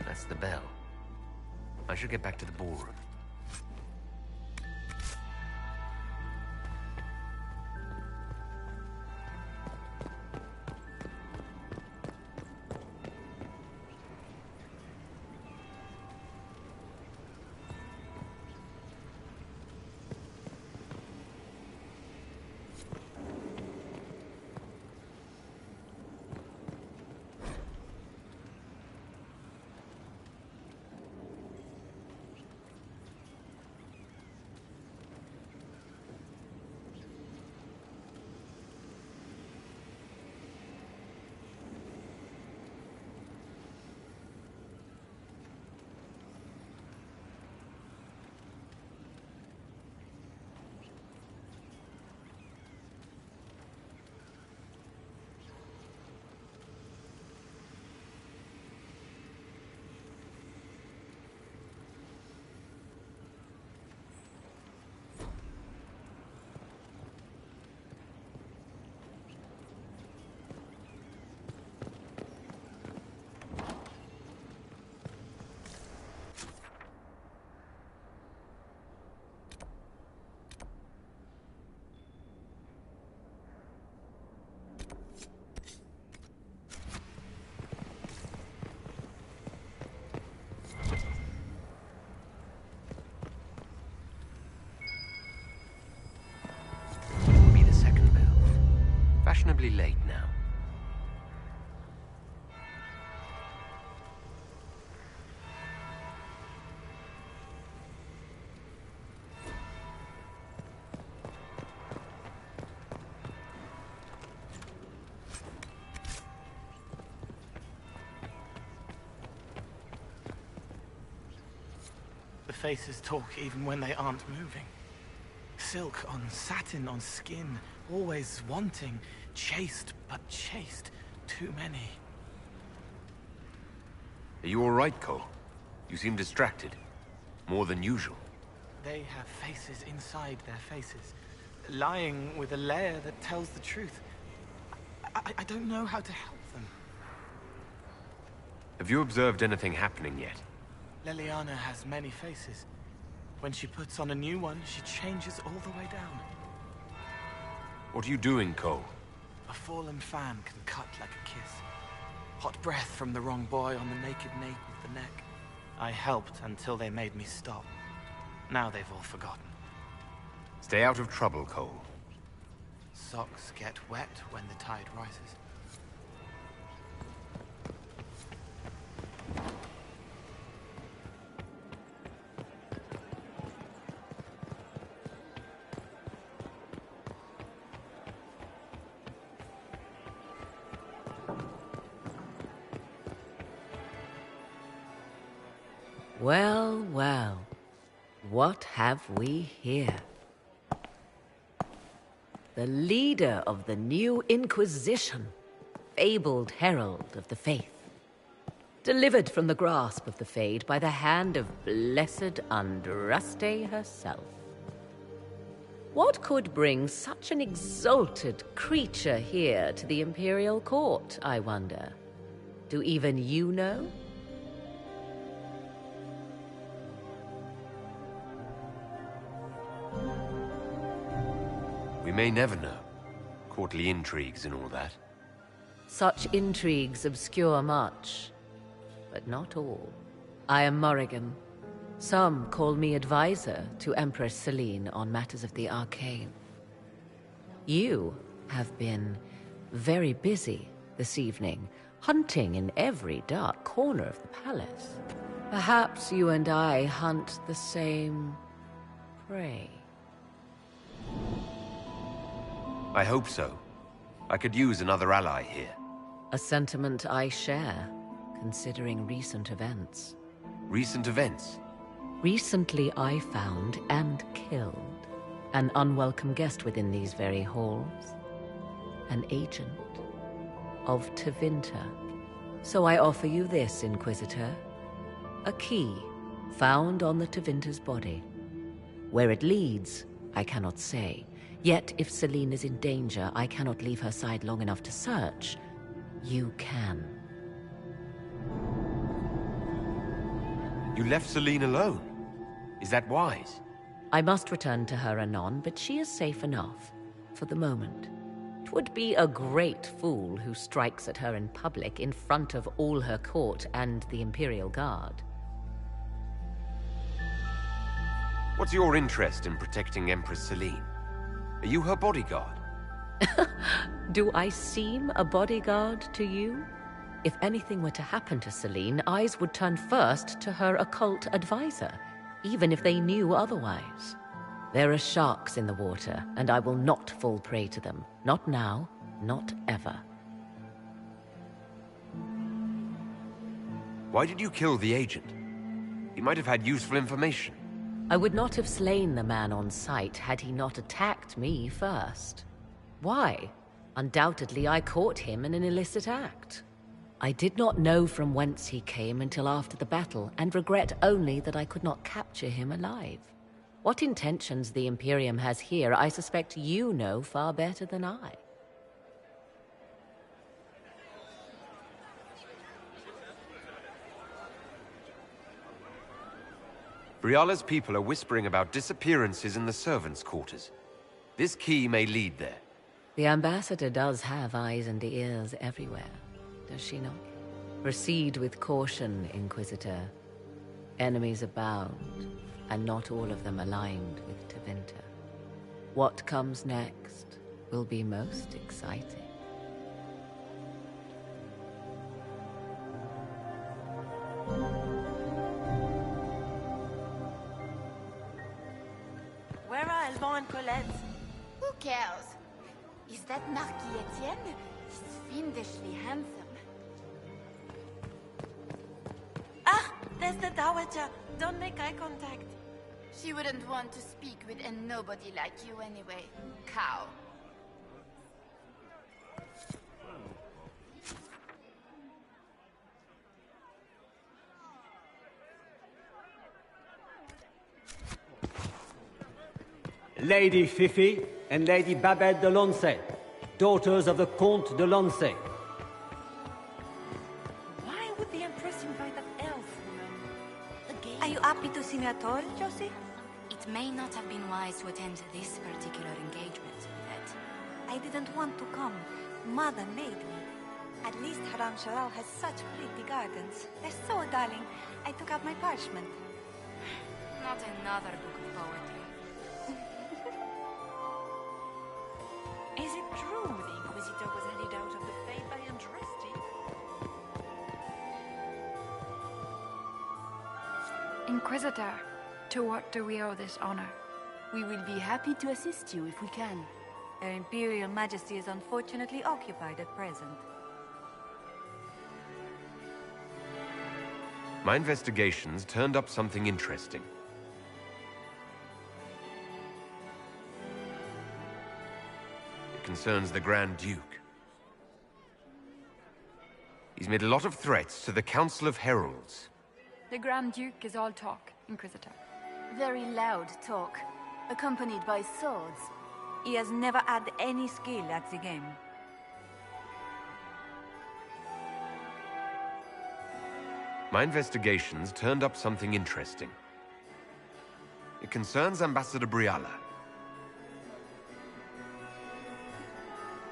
That's the bell. I should get back to the ballroom. fashionably late now. The faces talk even when they aren't moving. Silk on satin on skin, always wanting, chaste but chaste, too many. Are you all right, Cole? You seem distracted. More than usual. They have faces inside their faces, lying with a layer that tells the truth. I don't know how to help them. Have you observed anything happening yet? Leliana has many faces. When she puts on a new one, she changes all the way down. What are you doing, Cole? A fallen fan can cut like a kiss. Hot breath from the wrong boy on the naked nape of the neck. I helped until they made me stop. Now they've all forgotten. Stay out of trouble, Cole. Socks get wet when the tide rises. Well, well. What have we here? The leader of the new Inquisition, fabled herald of the faith. Delivered from the grasp of the Fade by the hand of blessed Andraste herself. What could bring such an exalted creature here to the Imperial Court, I wonder? Do even you know? We may never know. Courtly intrigues and all that. Such intrigues obscure much, but not all. I am Morrigan. Some call me advisor to Empress Celine on matters of the arcane. You have been very busy this evening, hunting in every dark corner of the palace. Perhaps you and I hunt the same prey. I hope so. I could use another ally here. A sentiment I share, considering recent events. Recent events? Recently I found and killed an unwelcome guest within these very halls. An agent of Tevinter. So I offer you this, Inquisitor. A key found on the Tevinter's body. Where it leads, I cannot say. Yet, if Celine is in danger, I cannot leave her side long enough to search. You can. You left Celine alone? Is that wise? I must return to her anon, but she is safe enough, for the moment. 'Twould be a great fool who strikes at her in public in front of all her court and the Imperial Guard. What's your interest in protecting Empress Celine? Are you her bodyguard? Do I seem a bodyguard to you? If anything were to happen to Celine, eyes would turn first to her occult advisor, even if they knew otherwise. There are sharks in the water, and I will not fall prey to them. Not now, not ever. Why did you kill the agent? He might have had useful information. I would not have slain the man on sight had he not attacked me first. Why? Undoubtedly I caught him in an illicit act. I did not know from whence he came until after the battle, and regret only that I could not capture him alive. What intentions the Imperium has here, I suspect you know far better than I. Briala's people are whispering about disappearances in the servants' quarters. This key may lead there. The ambassador does have eyes and ears everywhere, does she not? Proceed with caution, Inquisitor. Enemies abound, and not all of them aligned with Tevinter. What comes next will be most exciting. cares? Is that Marquis Etienne? He's fiendishly handsome. Ah, there's the Dowager. Don't make eye contact. She wouldn't want to speak with a nobody like you anyway, cow. Lady Fifi and Lady Babette de Lancey, daughters of the Comte de Lancey. Why would the Empress invite that elf woman? Are you happy to see me at all, Josie? It may not have been wise to attend this particular engagement, Yvette. I didn't want to come. Mother made me. At least Haram Sharal has such pretty gardens. They're so darling. I took out my parchment. Not another book of poetry. Is it true the Inquisitor was headed out of the faith by Andraste? Inquisitor, to what do we owe this honor? We will be happy to assist you if we can. Her Imperial Majesty is unfortunately occupied at present. My investigations turned up something interesting. It concerns the Grand Duke. He's made a lot of threats to the Council of Heralds. The Grand Duke is all talk, Inquisitor. Very loud talk, accompanied by swords. He has never had any skill at the game. My investigations turned up something interesting. It concerns Ambassador Briala.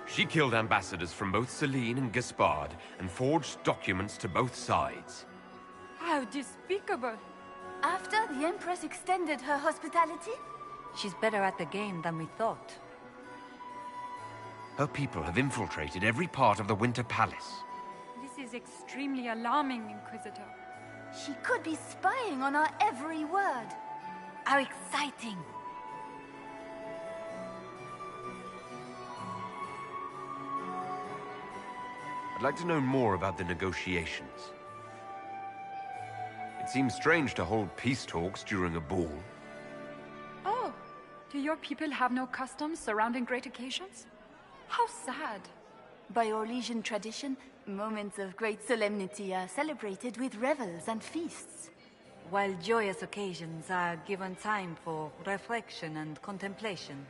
She killed ambassadors from both Celine and Gaspard and forged documents to both sides. How despicable! After the Empress extended her hospitality? She's better at the game than we thought. Her people have infiltrated every part of the Winter Palace. This is extremely alarming, Inquisitor. She could be spying on our every word. How exciting! I'd like to know more about the negotiations. It seems strange to hold peace talks during a ball. Oh, do your people have no customs surrounding great occasions? How sad. By Orlesian tradition, moments of great solemnity are celebrated with revels and feasts. While joyous occasions are given time for reflection and contemplation.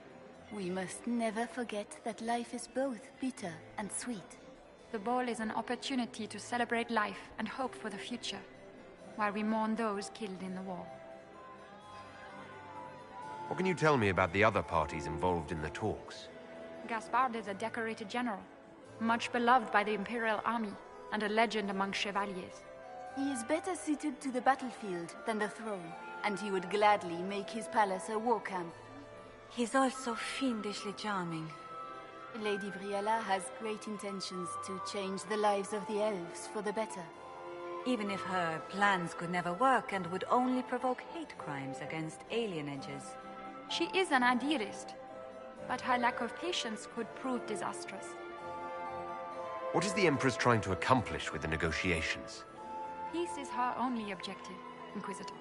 We must never forget that life is both bitter and sweet. The ball is an opportunity to celebrate life and hope for the future, while we mourn those killed in the war. What can you tell me about the other parties involved in the talks? Gaspard is a decorated general, much beloved by the Imperial Army, and a legend among chevaliers. He is better suited to the battlefield than the throne, and he would gladly make his palace a war camp. He's also fiendishly charming. Lady Briala has great intentions to change the lives of the elves for the better. Even if her plans could never work and would only provoke hate crimes against alienages. She is an idealist, but her lack of patience could prove disastrous. What is the Empress trying to accomplish with the negotiations? Peace is her only objective, Inquisitor.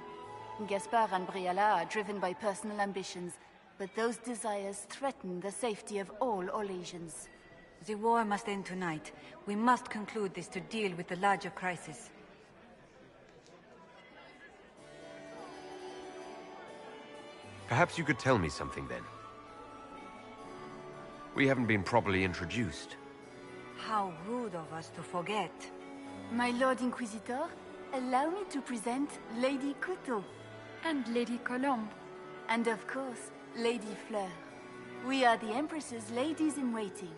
Gaspard and Briala are driven by personal ambitions, but those desires threaten the safety of all Orlesians. The war must end tonight. We must conclude this to deal with the larger crisis. Perhaps you could tell me something then. We haven't been properly introduced. How rude of us to forget. My Lord Inquisitor, allow me to present Lady Couteau. And Lady Colombe. And of course, Lady Fleur. We are the Empress's ladies-in-waiting.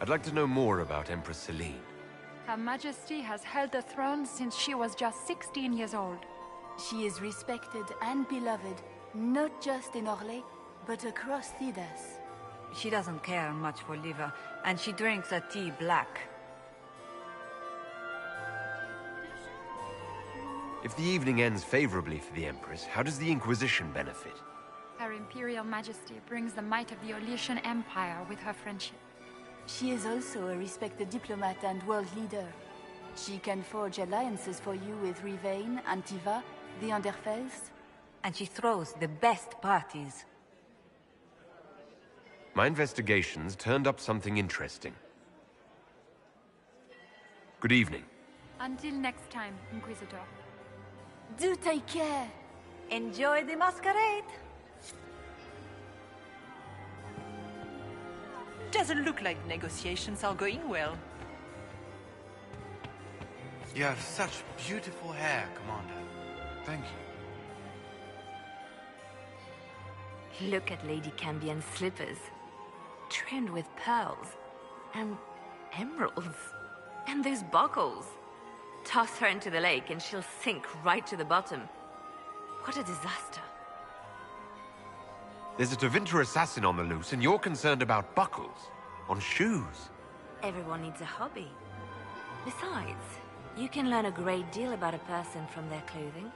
I'd like to know more about Empress Celine. Her Majesty has held the throne since she was just 16 years old. She is respected and beloved, not just in Orlais, but across Thedas. She doesn't care much for liver, and she drinks her tea black. If the evening ends favorably for the Empress, how does the Inquisition benefit? Her Imperial Majesty brings the might of the Olesian Empire with her friendship. She is also a respected diplomat and world leader. She can forge alliances for you with Rivain, Antiva, the Underfells. And she throws the best parties. My investigations turned up something interesting. Good evening. Until next time, Inquisitor. Do take care. Enjoy the masquerade. Doesn't look like negotiations are going well. You have such beautiful hair, Commander. Thank you. Look at Lady Cambien's slippers. Trimmed with pearls. And emeralds. And those buckles. Toss her into the lake and she'll sink right to the bottom. What a disaster. There's a Tevinter assassin on the loose, and you're concerned about buckles on shoes. Everyone needs a hobby. Besides, you can learn a great deal about a person from their clothing.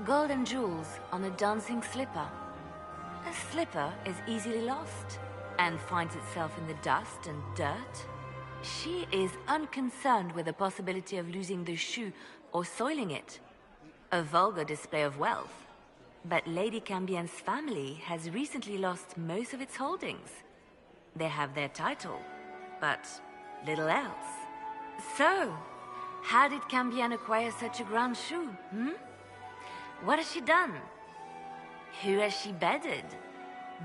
Gold and jewels on a dancing slipper. A slipper is easily lost and finds itself in the dust and dirt. She is unconcerned with the possibility of losing the shoe or soiling it. A vulgar display of wealth. But Lady Cambien's family has recently lost most of its holdings. They have their title, but little else. So, how did Cambien acquire such a grand shoe, What has she done? Who has she bedded?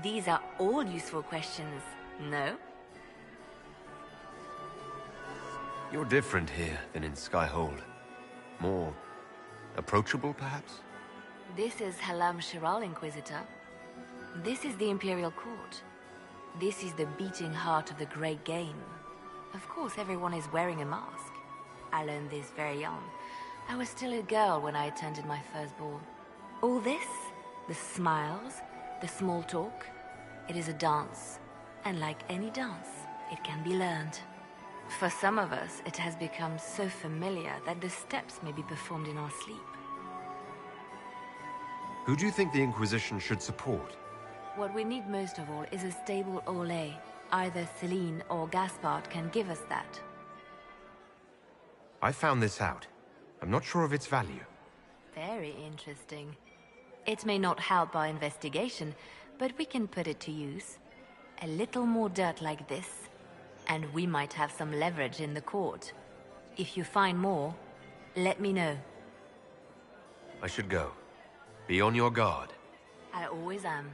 These are all useful questions, no? You're different here than in Skyhold. More approachable, perhaps? This is Halam Shiral, Inquisitor. This is the Imperial Court. This is the beating heart of the Great Game. Of course, everyone is wearing a mask. I learned this very young. I was still a girl when I attended my first ball. All this, the smiles, the small talk, it is a dance. And like any dance, it can be learned. For some of us, it has become so familiar that the steps may be performed in our sleep. Who do you think the Inquisition should support? What we need most of all is a stable Orlais. Either Celine or Gaspard can give us that. I found this out. I'm not sure of its value. Very interesting. It may not help our investigation, but we can put it to use. A little more dirt like this, and we might have some leverage in the court. If you find more, let me know. I should go. Be on your guard. I always am.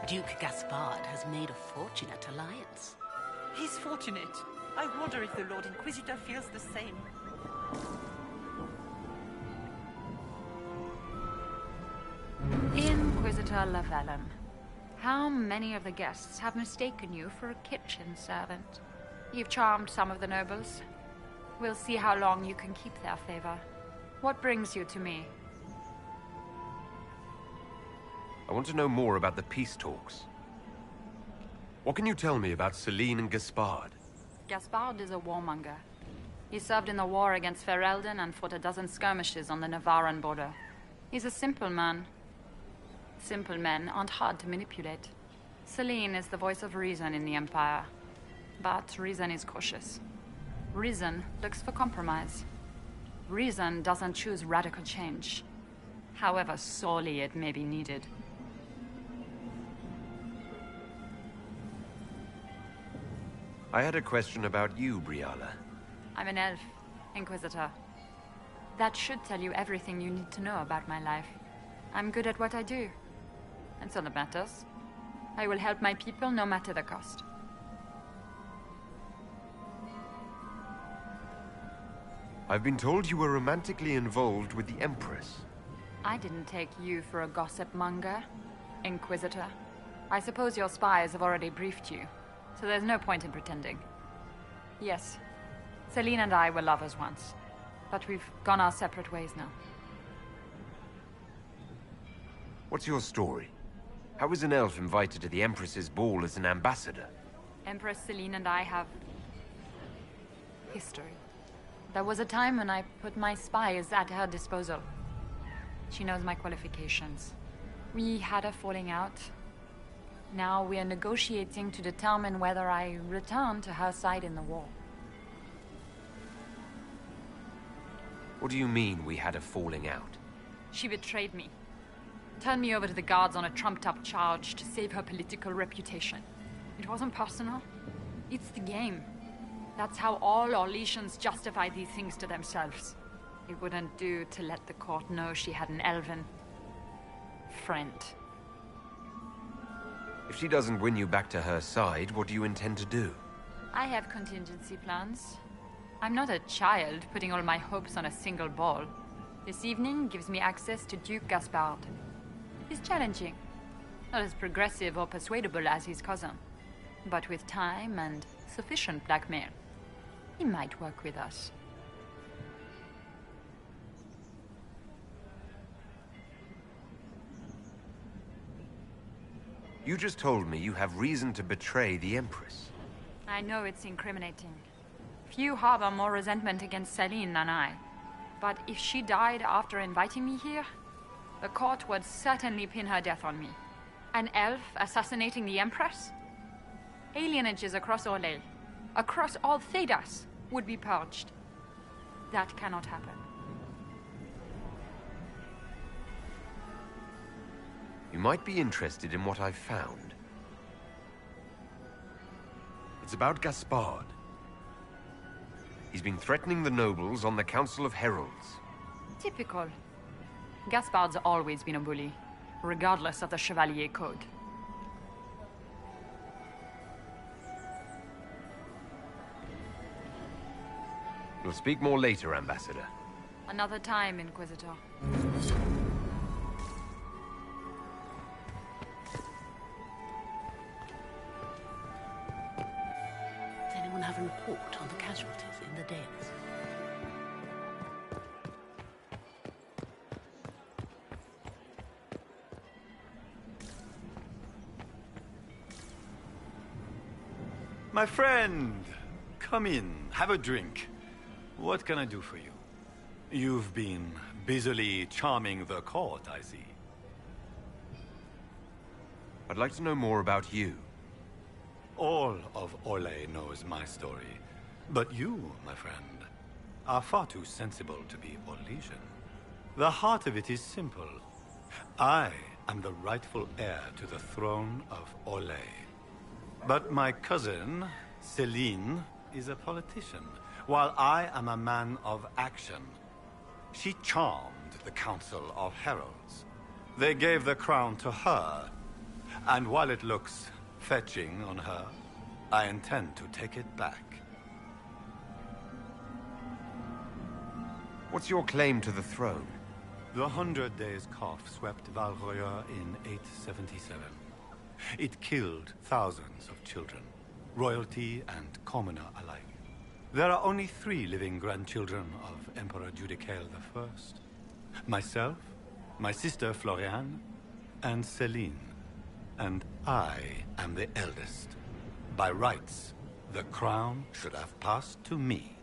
Duke Gaspard has made a fortunate alliance. He's fortunate. I wonder if the Lord Inquisitor feels the same. Inquisitor Lavalin, how many of the guests have mistaken you for a kitchen servant? You've charmed some of the nobles. We'll see how long you can keep their favor. What brings you to me? I want to know more about the peace talks. What can you tell me about Celine and Gaspard? Gaspard is a warmonger. He served in the war against Ferelden and fought a dozen skirmishes on the Navarran border. He's a simple man. Simple men aren't hard to manipulate. Celine is the voice of reason in the Empire. But reason is cautious. Reason looks for compromise. Reason doesn't choose radical change, however sorely it may be needed. I had a question about you, Briala. I'm an elf, Inquisitor. That should tell you everything you need to know about my life. I'm good at what I do. That's all that matters. I will help my people no matter the cost. I've been told you were romantically involved with the Empress. I didn't take you for a gossip monger, Inquisitor. I suppose your spies have already briefed you, so there's no point in pretending. Yes, Celine and I were lovers once. But we've gone our separate ways now. What's your story? How was an elf invited to the Empress's ball as an ambassador? Empress Celine and I have... history. There was a time when I put my spies at her disposal. She knows my qualifications. We had a falling out. Now we are negotiating to determine whether I return to her side in the war. What do you mean we had a falling out? She betrayed me. Turned me over to the guards on a trumped-up charge to save her political reputation. It wasn't personal. It's the game. That's how all Orlesians justify these things to themselves. It wouldn't do to let the court know she had an elven friend. If she doesn't win you back to her side, what do you intend to do? I have contingency plans. I'm not a child putting all my hopes on a single ball. This evening gives me access to Duke Gaspard. He's challenging. Not as progressive or persuadable as his cousin. But with time and sufficient blackmail, he might work with us. You just told me you have reason to betray the Empress. I know it's incriminating. Few harbor more resentment against Celine than I. But if she died after inviting me here, the court would certainly pin her death on me. An elf assassinating the Empress? Alienages across Orlais, across all Thedas, would be purged. That cannot happen. You might be interested in what I've found. It's about Gaspard. He's been threatening the nobles on the Council of Heralds. Typical. Gaspard's always been a bully, regardless of the Chevalier Code. We'll speak more later, Ambassador. Another time, Inquisitor. Does anyone have a report on the casualties in the dens? My friend, come in, have a drink. What can I do for you? You've been busily charming the court, I see. I'd like to know more about you. All of Orlais knows my story. But you, my friend, are far too sensible to be Orlesian. The heart of it is simple. I am the rightful heir to the throne of Orlais. But my cousin, Celine, is a politician, while I am a man of action. She charmed the Council of Heralds. They gave the crown to her, and while it looks fetching on her, I intend to take it back. What's your claim to the throne? The 100 Days Cough swept Val Royeaux in 877. It killed thousands of children, royalty and commoner alike. There are only 3 living grandchildren of Emperor Judicael I. Myself, my sister Floriane, and Celine. And I am the eldest. By rights, the crown should have passed to me.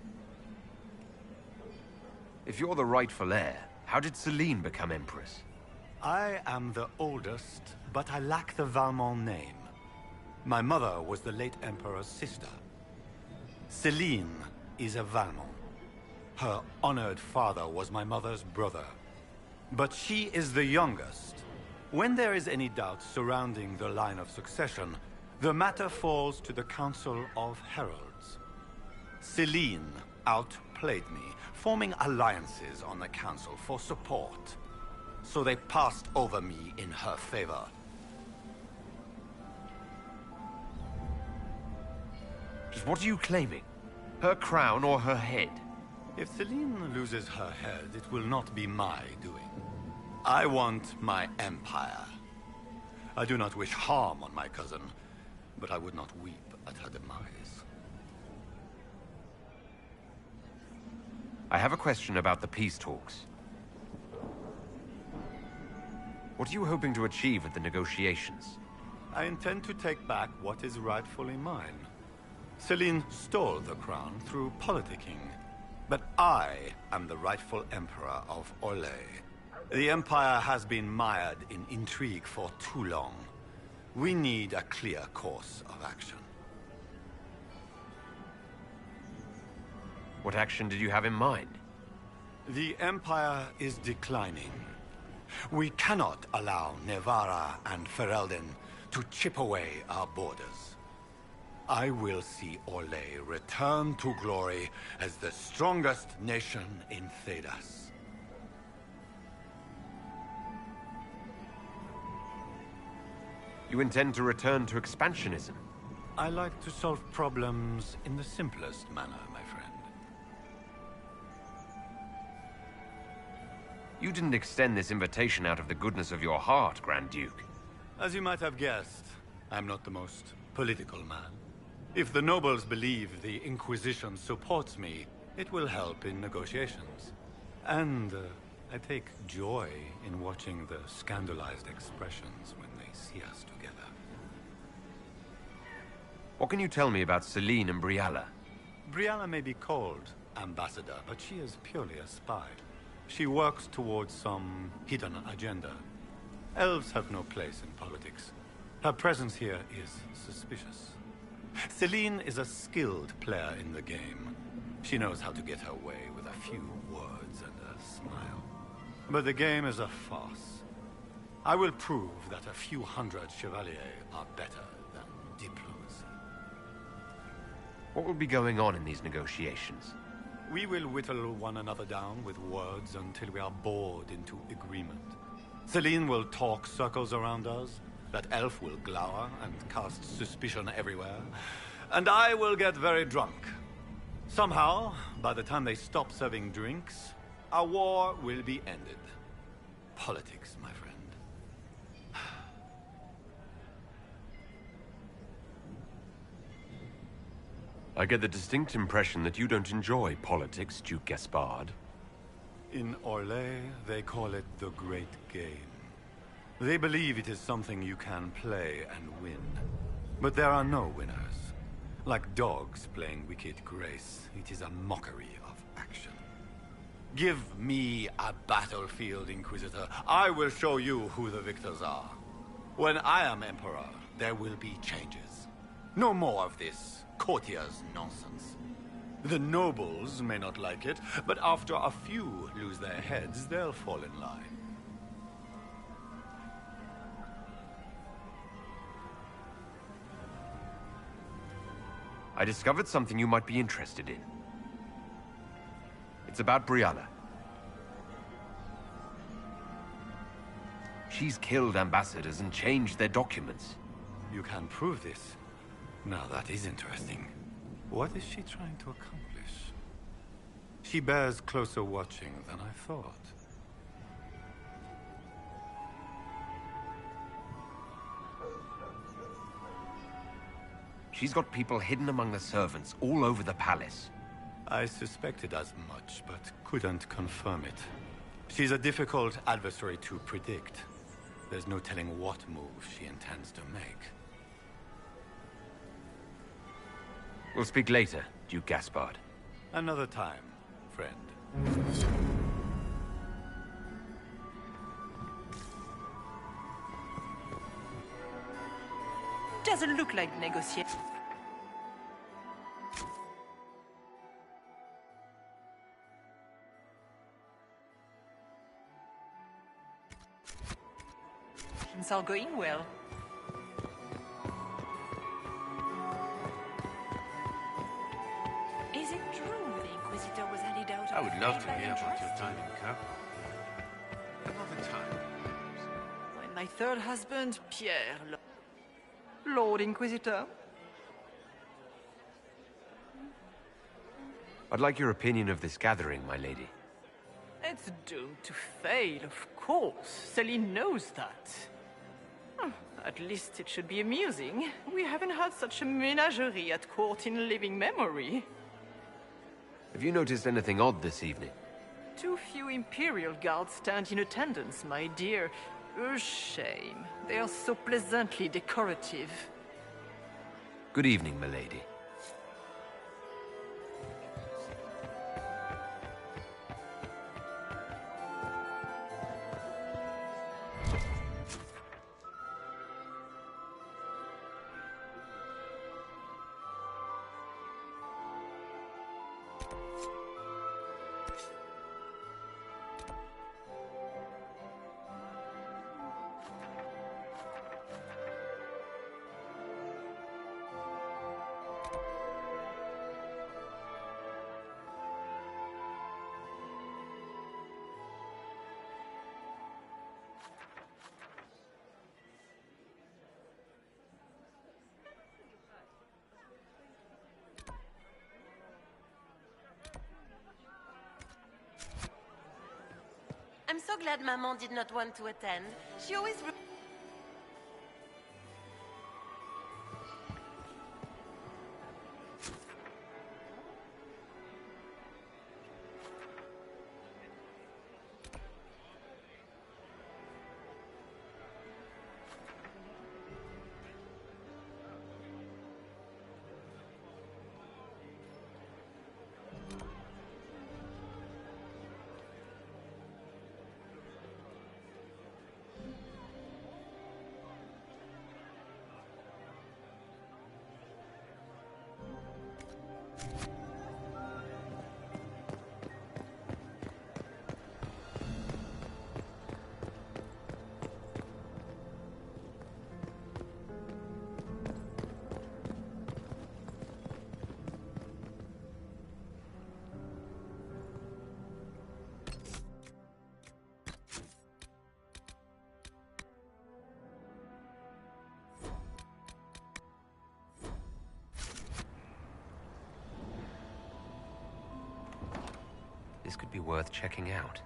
If you're the rightful heir, how did Celine become Empress? I am the oldest, but I lack the Valmont name. My mother was the late Emperor's sister. Celine is a Valmont. Her honored father was my mother's brother. But she is the youngest. When there is any doubt surrounding the line of succession, the matter falls to the Council of Heralds. Celine outplayed me, forming alliances on the Council for support. So they passed over me in her favor. Just what are you claiming? Her crown or her head? If Celine loses her head, it will not be my doing. I want my empire. I do not wish harm on my cousin, but I would not weep at her demise. I have a question about the peace talks. What are you hoping to achieve at the negotiations? I intend to take back what is rightfully mine. Celine stole the crown through politicking. But I am the rightful emperor of Orlais. The Empire has been mired in intrigue for too long. We need a clear course of action. What action did you have in mind? The Empire is declining. We cannot allow Nevarra and Ferelden to chip away our borders. I will see Orlais return to glory as the strongest nation in Thedas. You intend to return to expansionism? I like to solve problems in the simplest manner, my friend. You didn't extend this invitation out of the goodness of your heart, Grand Duke. As you might have guessed, I'm not the most political man. If the nobles believe the Inquisition supports me, it will help in negotiations. And I take joy in watching the scandalized expressions when they see us together. What can you tell me about Celine and Brialla? Brialla may be called ambassador, but she is purely a spy. She works towards some hidden agenda. Elves have no place in politics. Her presence here is suspicious. Celine is a skilled player in the game. She knows how to get her way with a few words and a smile. But the game is a farce. I will prove that a few hundred chevaliers are better than diplomacy. What will be going on in these negotiations? We will whittle one another down with words until we are bored into agreement. Celine will talk circles around us, that elf will glower and cast suspicion everywhere, and I will get very drunk. Somehow, by the time they stop serving drinks, our war will be ended. Politics, my friend. I get the distinct impression that you don't enjoy politics, Duke Gaspard. In Orlais, they call it the Great Game. They believe it is something you can play and win. But there are no winners. Like dogs playing wicked grace, it is a mockery of action. Give me a battlefield, Inquisitor. I will show you who the victors are. When I am Emperor, there will be changes. No more of this courtiers' nonsense. The nobles may not like it, but after a few lose their heads, they'll fall in line. I discovered something you might be interested in. It's about Brialla. She's killed ambassadors and changed their documents. You can prove this. Now that is interesting. What is she trying to accomplish? She bears closer watching than I thought. She's got people hidden among the servants all over the palace. I suspected as much, but couldn't confirm it. She's a difficult adversary to predict. There's no telling what move she intends to make. We'll speak later, Duke Gaspard. Another time, friend. Doesn't look like negotiation. Things are going well. Is it true the Inquisitor was handed out? I would love to hear about your time in Cup. Another time. When my third husband, Pierre, Lord Inquisitor. I'd like your opinion of this gathering, my lady. It's doomed to fail, of course. Celine knows that. At least it should be amusing. We haven't had such a menagerie at court in living memory. Have you noticed anything odd this evening? Too few Imperial guards stand in attendance, my dear. A shame. They are so pleasantly decorative. Good evening, milady. I'm so glad Maman did not want to attend. She always... This could be worth checking out.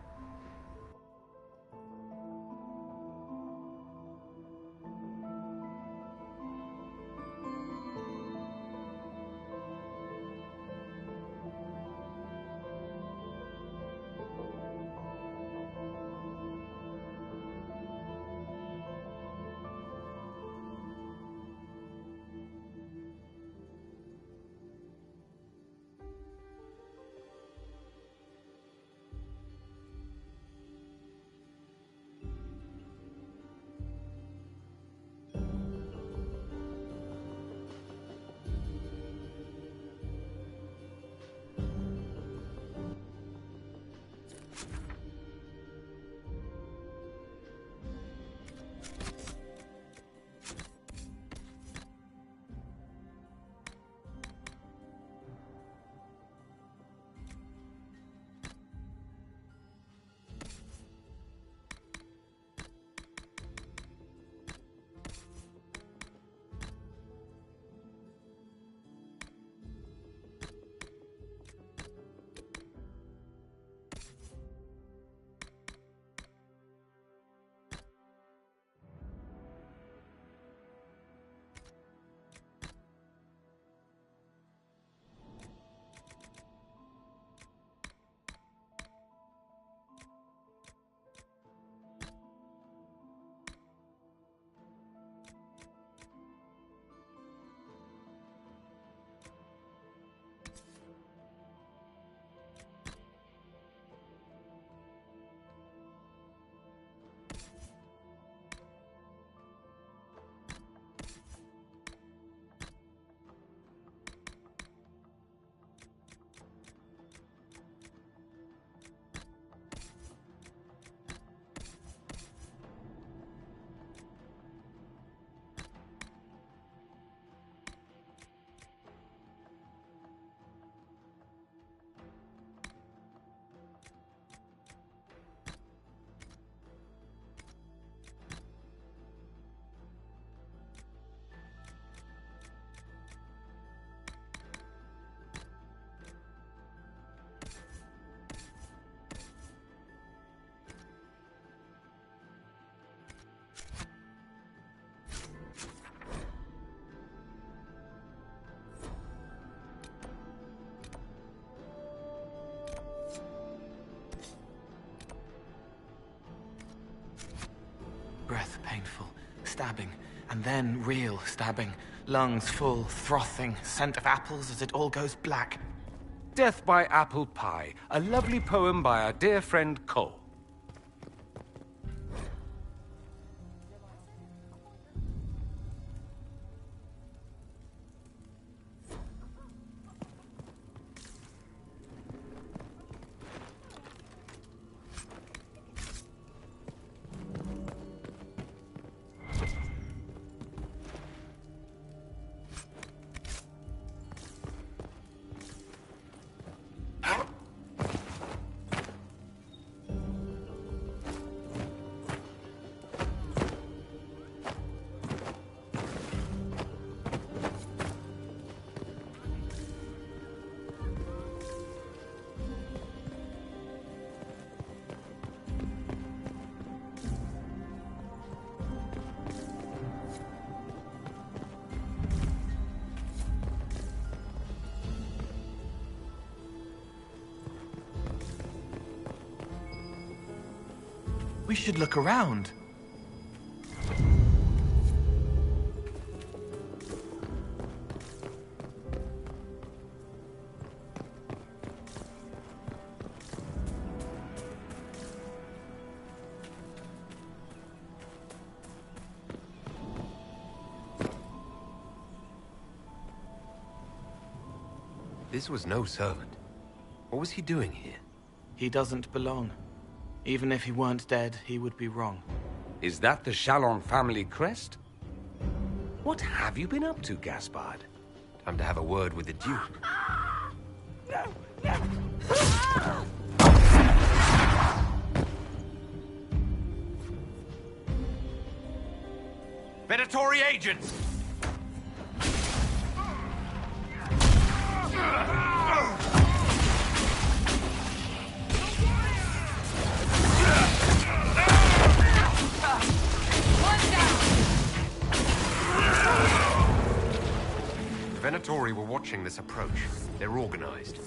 painful. Stabbing, and then real stabbing. Lungs full, frothing, scent of apples as it all goes black. Death by Apple Pie, a lovely poem by our dear friend Cole. We should look around. This was no servant. What was he doing here? He doesn't belong. Even if he weren't dead, he would be wrong. Is that the Chalon family crest? What have you been up to, Gaspard? Time to have a word with the Duke. Predatory agents! The Venatori were watching this approach. They're organized.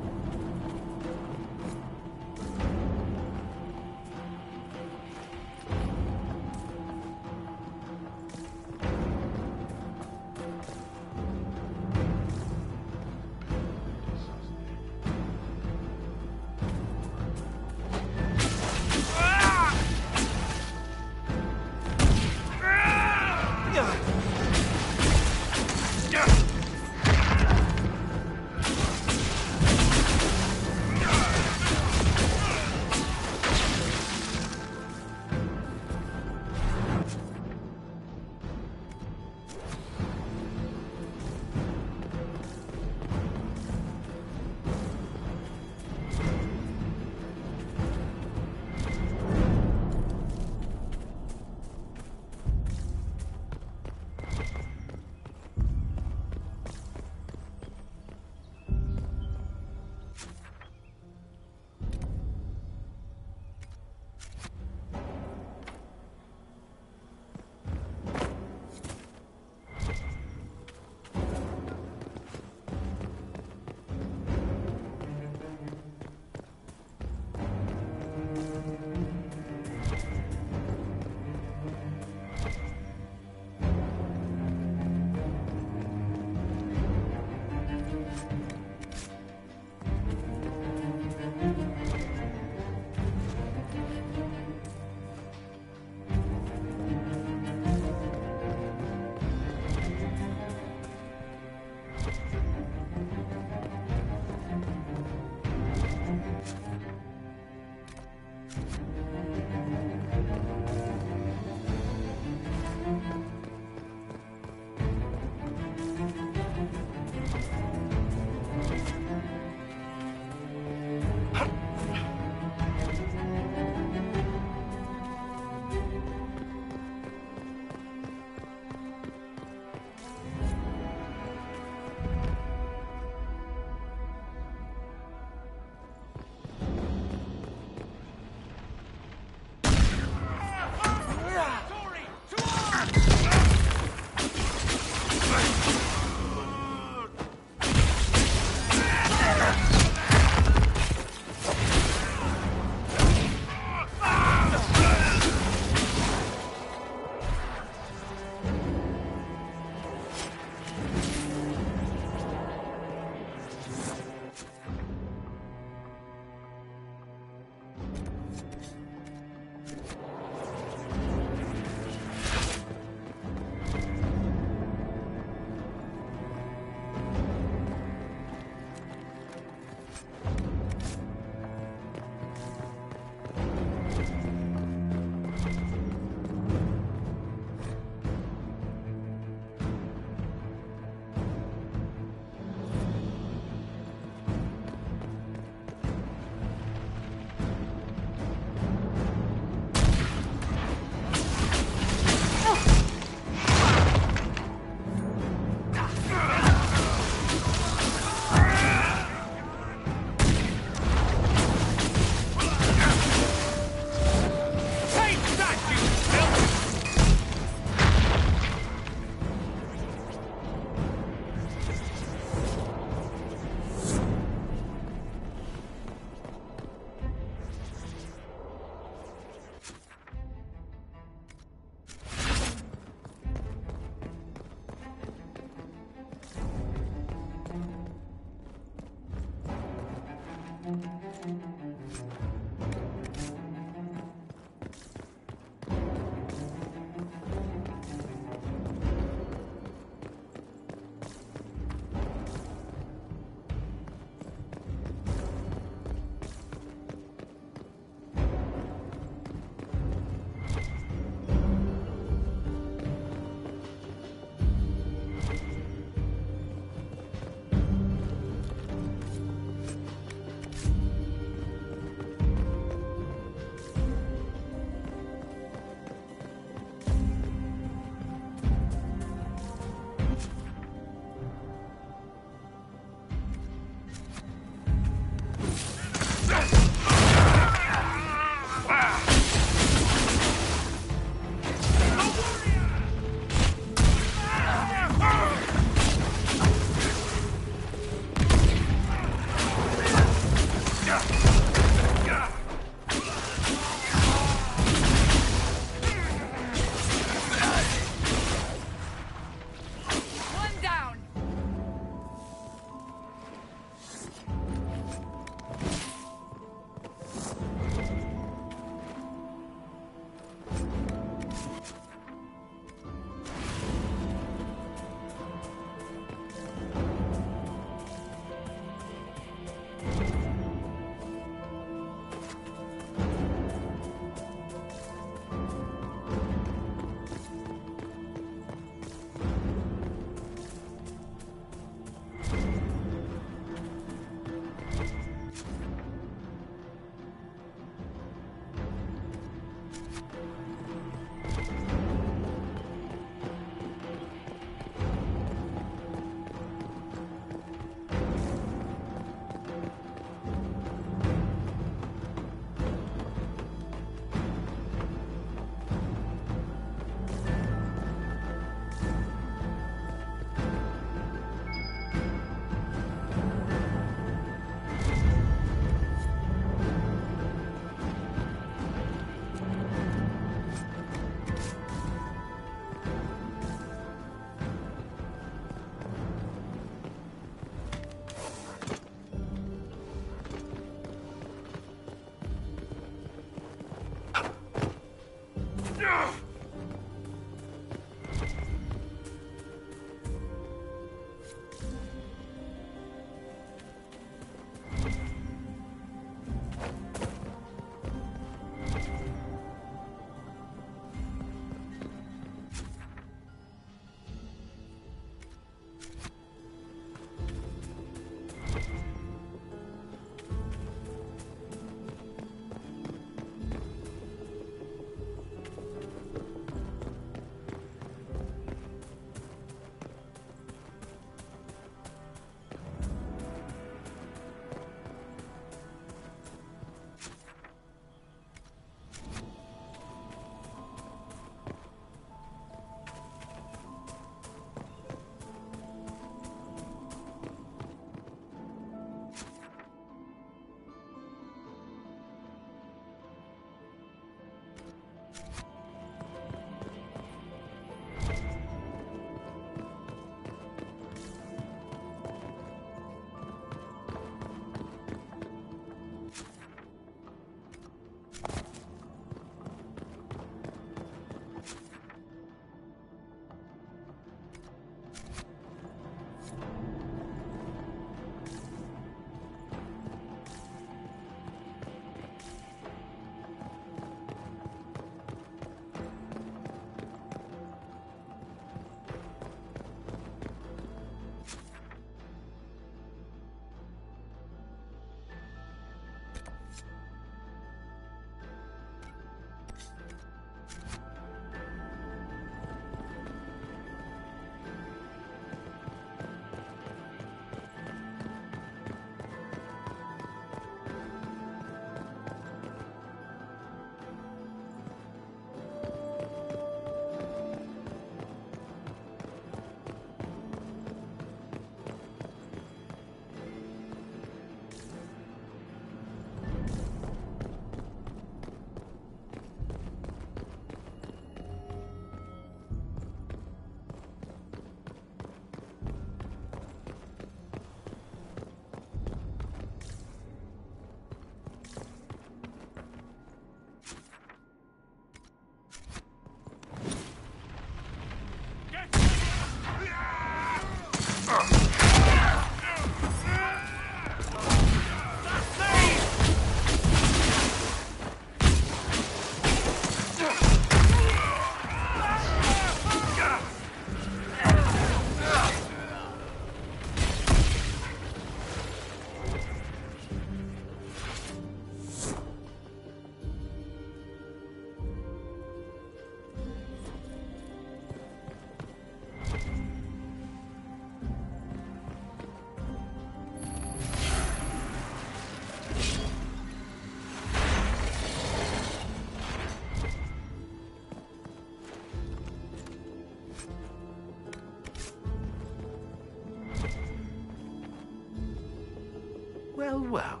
Well,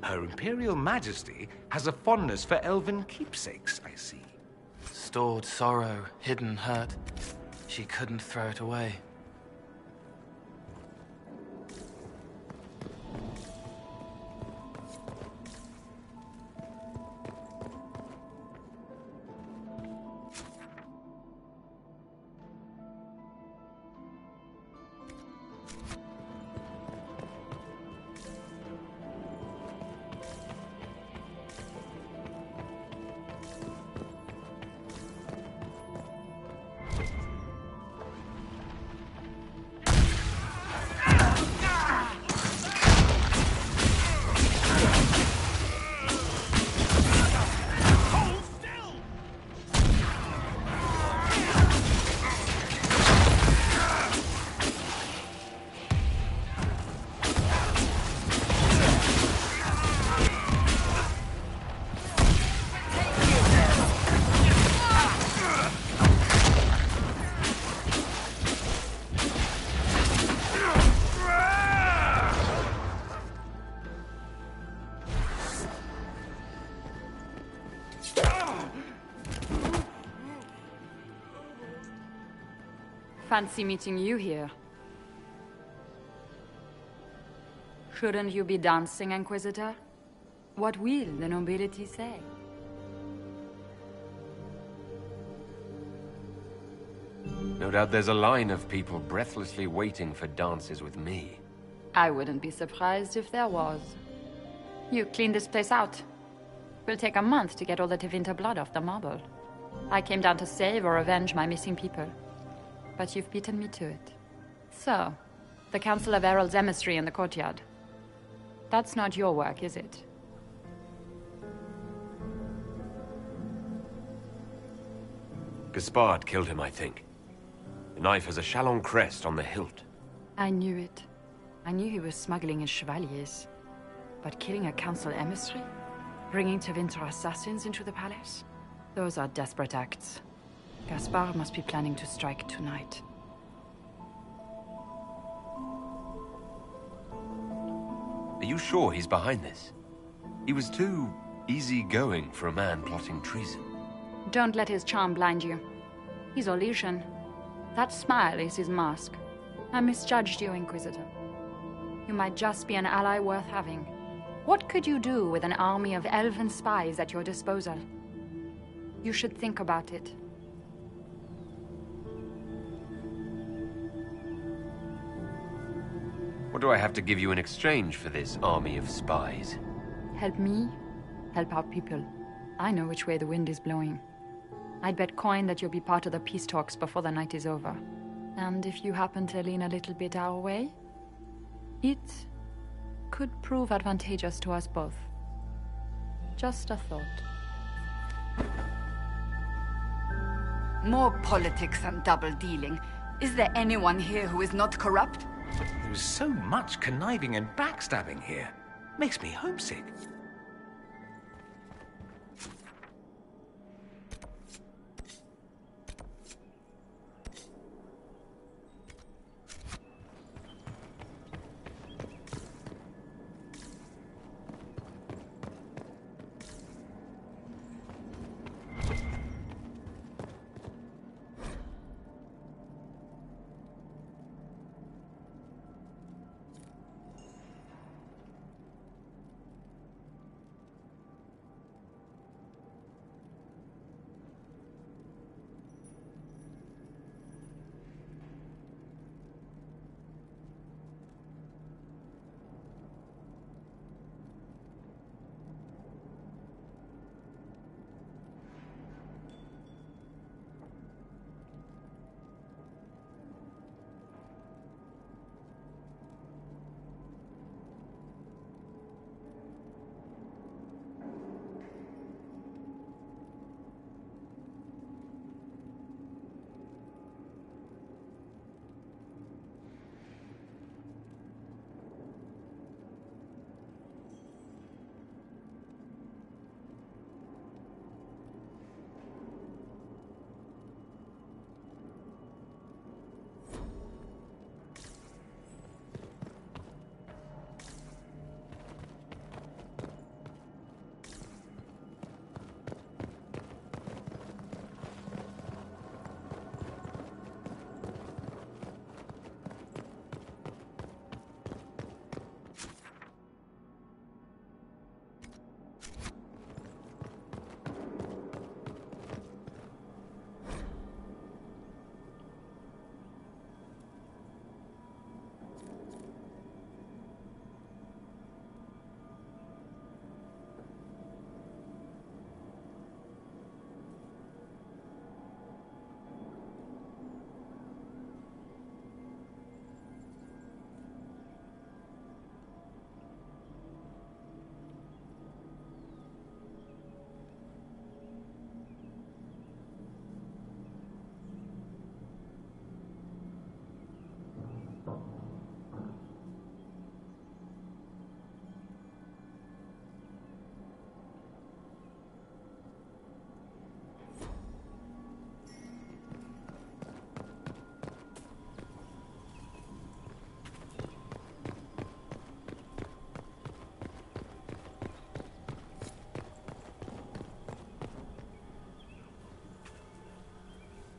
Her Imperial Majesty has a fondness for elven keepsakes, I see. Stored sorrow, hidden hurt. She couldn't throw it away. Fancy meeting you here. Shouldn't you be dancing, Inquisitor? What will the nobility say? No doubt there's a line of people breathlessly waiting for dances with me. I wouldn't be surprised if there was. You cleaned this place out. Will take a month to get all the Tevinter blood off the marble. I came down to save or avenge my missing people. But you've beaten me to it. So, the Council of Herald's emissary in the courtyard. That's not your work, is it? Gaspard killed him, I think. The knife has a Chalon crest on the hilt. I knew it. I knew he was smuggling his chevaliers. But killing a council emissary? Bringing Tevinter assassins into the palace? Those are desperate acts. Gaspard must be planning to strike tonight. Are you sure he's behind this? He was too easygoing for a man plotting treason. Don't let his charm blind you. He's Orlesian. That smile is his mask. I misjudged you, Inquisitor. You might just be an ally worth having. What could you do with an army of elven spies at your disposal? You should think about it. What do I have to give you in exchange for this army of spies? Help me, help our people. I know which way the wind is blowing. I'd bet coin that you'll be part of the peace talks before the night is over. And if you happen to lean a little bit our way, it could prove advantageous to us both. Just a thought. More politics and double-dealing. Is there anyone here who is not corrupt? There's so much conniving and backstabbing here. Makes me homesick.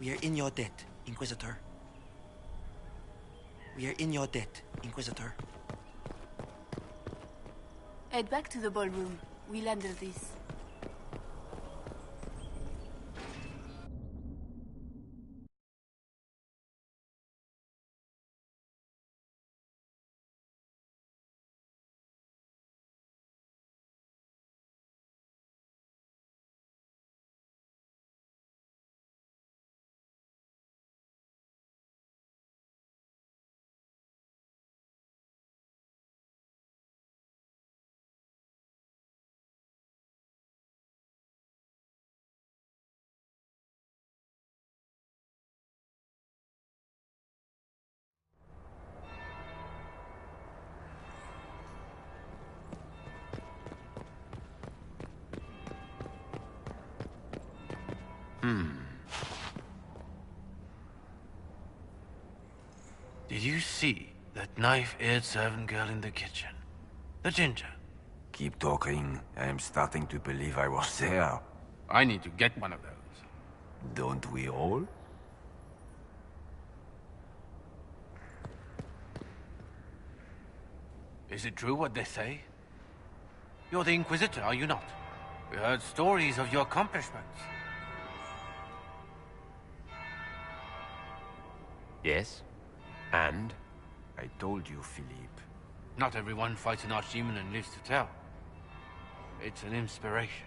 We are in your debt, Inquisitor. We are in your debt, Inquisitor. Head back to the ballroom. We'll handle this. Did you see that knife-eared servant girl in the kitchen? The ginger. Keep talking. I'm starting to believe I was there. I need to get one of those. Don't we all? Is it true what they say? You're the Inquisitor, are you not? We heard stories of your accomplishments. Yes? And? I told you, Philippe. Not everyone fights an archdemon and lives to tell. It's an inspiration.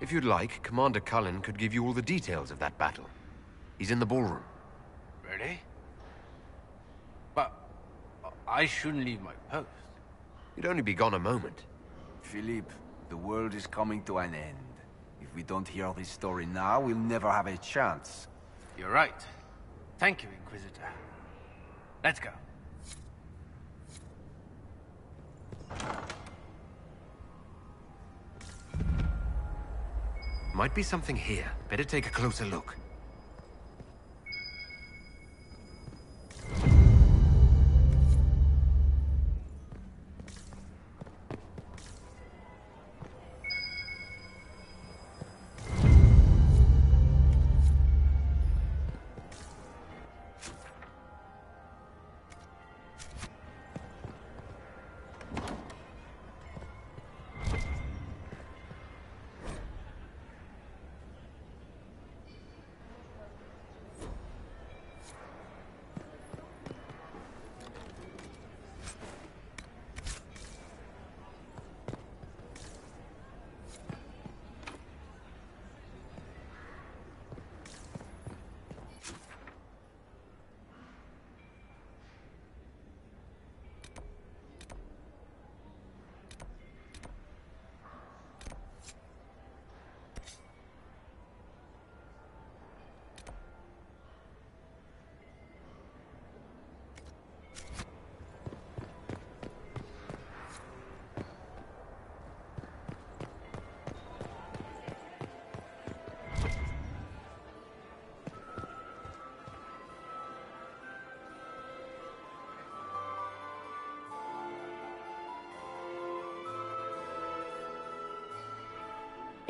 If you'd like, Commander Cullen could give you all the details of that battle. He's in the ballroom. Really? But I shouldn't leave my post. You'd only be gone a moment. Philippe, the world is coming to an end. If we don't hear this story now, we'll never have a chance. You're right. Thank you, Inquisitor. Let's go. Might be something here. Better take a closer look.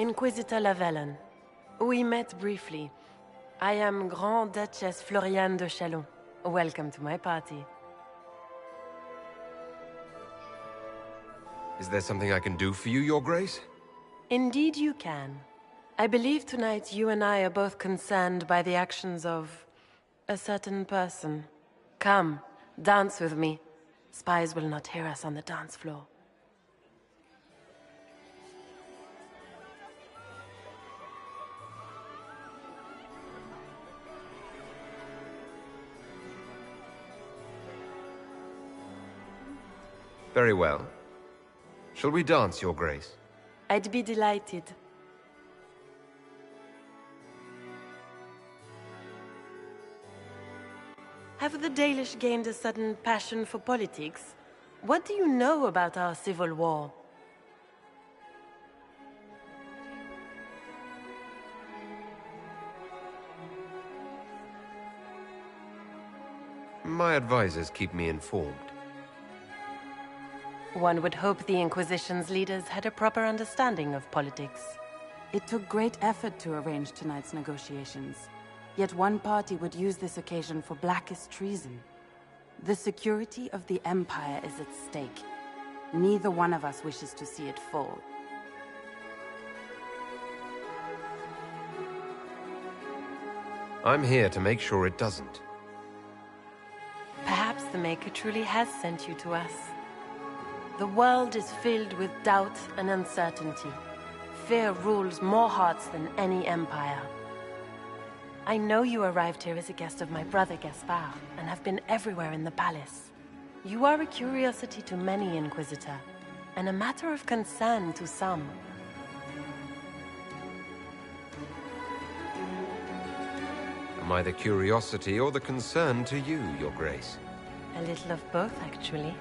Inquisitor Lavalin. We met briefly. I am Grand Duchess Floriane de Chalon. Welcome to my party. Is there something I can do for you, Your Grace? Indeed you can. I believe tonight you and I are both concerned by the actions of a certain person. Come, dance with me. Spies will not hear us on the dance floor. Very well. Shall we dance, Your Grace? I'd be delighted. Have the Dalish gained a sudden passion for politics? What do you know about our civil war? My advisors keep me informed. One would hope the Inquisition's leaders had a proper understanding of politics. It took great effort to arrange tonight's negotiations. Yet one party would use this occasion for blackest treason. The security of the Empire is at stake. Neither one of us wishes to see it fall. I'm here to make sure it doesn't. Perhaps the Maker truly has sent you to us. The world is filled with doubt and uncertainty. Fear rules more hearts than any empire. I know you arrived here as a guest of my brother Gaspard, and have been everywhere in the palace. You are a curiosity to many, Inquisitor, and a matter of concern to some. Am I the curiosity or the concern to you, Your Grace? A little of both, actually.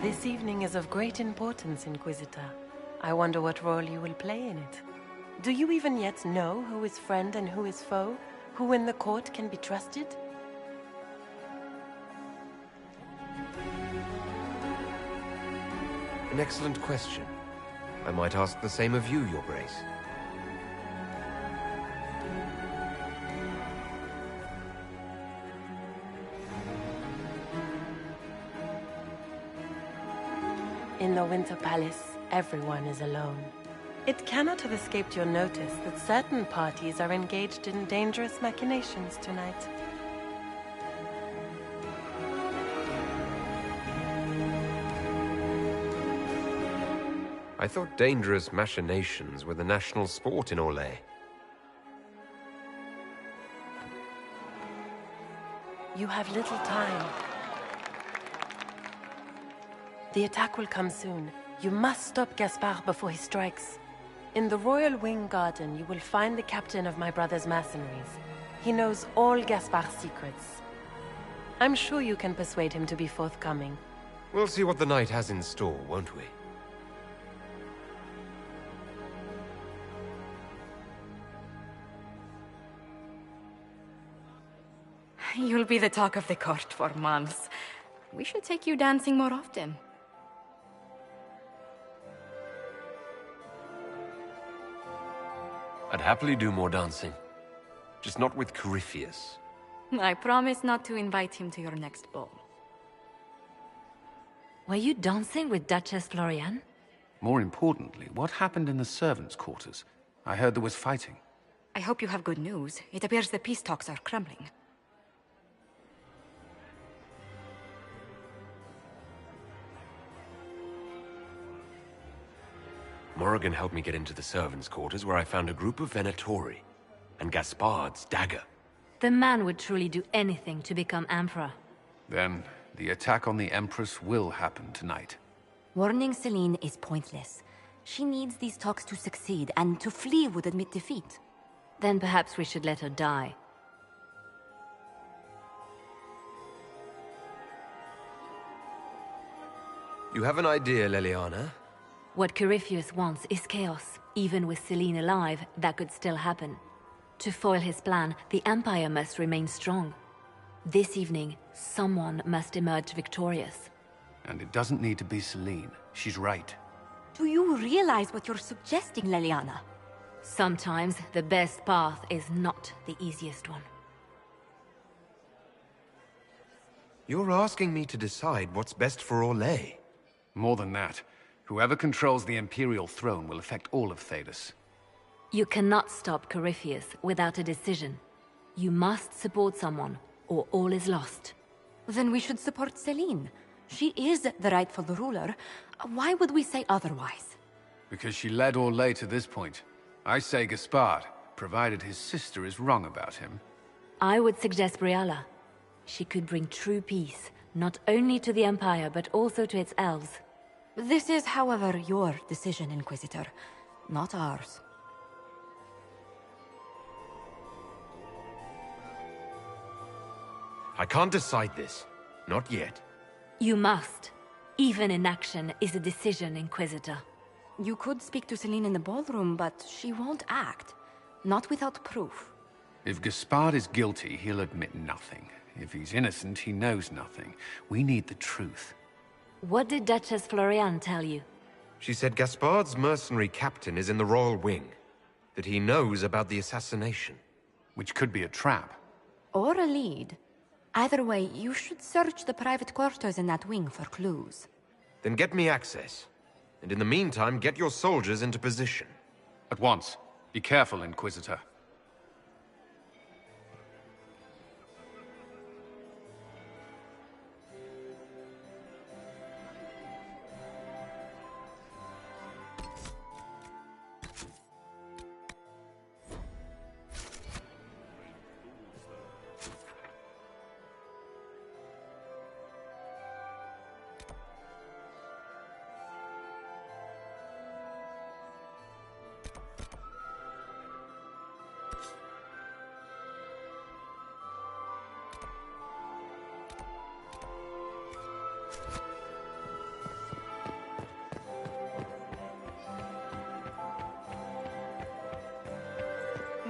This evening is of great importance, Inquisitor. I wonder what role you will play in it. Do you even yet know who is friend and who is foe? Who in the court can be trusted? An excellent question. I might ask the same of you, Your Grace. In the Winter Palace, everyone is alone. It cannot have escaped your notice that certain parties are engaged in dangerous machinations tonight. I thought dangerous machinations were the national sport in Orlais. You have little time. The attack will come soon. You must stop Gaspard before he strikes. In the Royal Wing Garden, you will find the captain of my brother's mercenaries. He knows all Gaspard's secrets. I'm sure you can persuade him to be forthcoming. We'll see what the night has in store, won't we? You'll be the talk of the court for months. We should take you dancing more often. I'd happily do more dancing. Just not with Corypheus. I promise not to invite him to your next ball. Were you dancing with Duchess Florian? More importantly, what happened in the servants' quarters? I heard there was fighting. I hope you have good news. It appears the peace talks are crumbling. Morrigan helped me get into the servants' quarters where I found a group of Venatori and Gaspard's dagger. The man would truly do anything to become Emperor. Then, the attack on the Empress will happen tonight. Warning Celine is pointless. She needs these talks to succeed, and to flee would admit defeat. Then perhaps we should let her die. You have an idea, Leliana? What Corypheus wants is chaos. Even with Celine alive, that could still happen. To foil his plan, the Empire must remain strong. This evening, someone must emerge victorious. And it doesn't need to be Celine. She's right. Do you realize what you're suggesting, Leliana? Sometimes the best path is not the easiest one. You're asking me to decide what's best for Orlais. More than that. Whoever controls the Imperial throne will affect all of Thedas. You cannot stop Corypheus without a decision. You must support someone, or all is lost. Then we should support Celine. She is the rightful ruler. Why would we say otherwise? Because she led Orlais to this point. I say Gaspard, provided his sister is wrong about him. I would suggest Briala. She could bring true peace, not only to the Empire, but also to its elves. This is, however, your decision, Inquisitor, not ours. I can't decide this. Not yet. You must. Even inaction is a decision, Inquisitor. You could speak to Celine in the ballroom, but she won't act. Not without proof. If Gaspard is guilty, he'll admit nothing. If he's innocent, he knows nothing. We need the truth. What did Duchess Florian tell you? She said Gaspard's mercenary captain is in the Royal Wing. That he knows about the assassination. Which could be a trap. Or a lead. Either way, you should search the private quarters in that wing for clues. Then get me access. And in the meantime, get your soldiers into position. At once. Be careful, Inquisitor.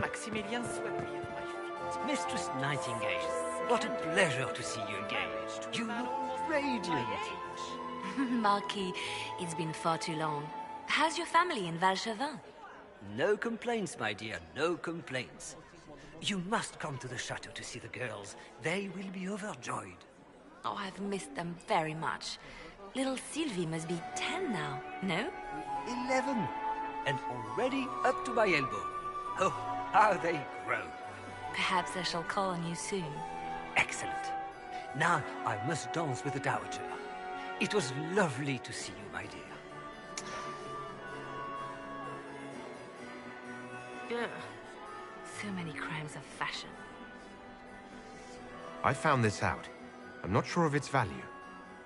Maximilian swept me at my feet. Mistress Nightingale, what a pleasure to see you again. You look radiant. Marquis, it's been far too long. How's your family in Valchevin? No complaints, my dear, no complaints. You must come to the chateau to see the girls. They will be overjoyed. Oh, I've missed them very much. Little Sylvie must be 10 now, no? 11. And already up to my elbow. Oh, how they grow. Perhaps I shall call on you soon. Excellent. Now I must dance with the Dowager. It was lovely to see you, my dear. Ugh. So many crimes of fashion. I found this out. I'm not sure of its value.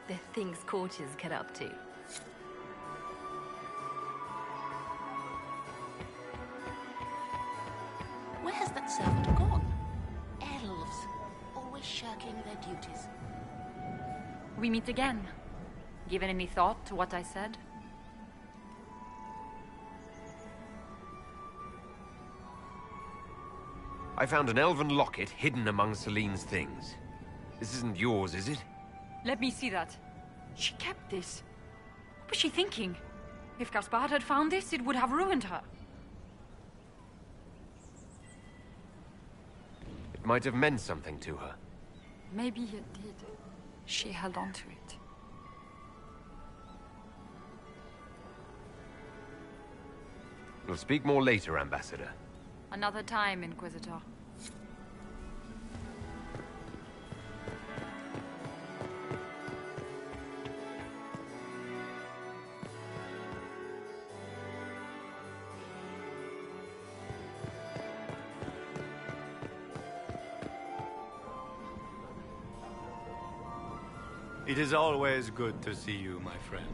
The things courtiers get up to. Where's that servant gone? Elves, always shirking their duties. We meet again. Given any thought to what I said? I found an elven locket hidden among Celine's things. This isn't yours, is it? Let me see that. She kept this. What was she thinking? If Gaspard had found this, it would have ruined her. It might have meant something to her. Maybe it did. She held on to it. We'll speak more later, Ambassador. Another time, Inquisitor. It is always good to see you, my friend.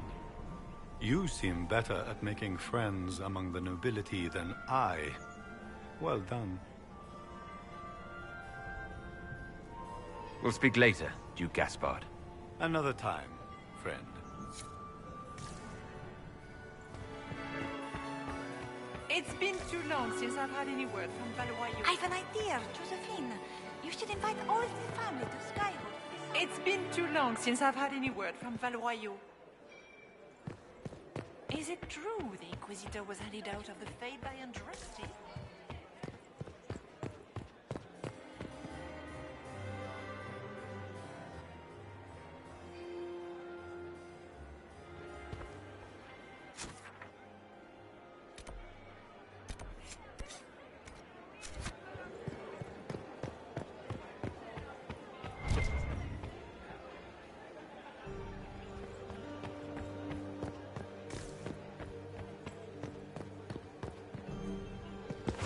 You seem better at making friends among the nobility than I. Well done. We'll speak later, Duke Gaspard. Another time, friend. It's been too long since I've had any word from Valois. I've an idea, Josephine. You should invite all the family to Skywood. It's been too long since I've had any word from Valois. Is it true the Inquisitor was handed out of the Fae by Andraste?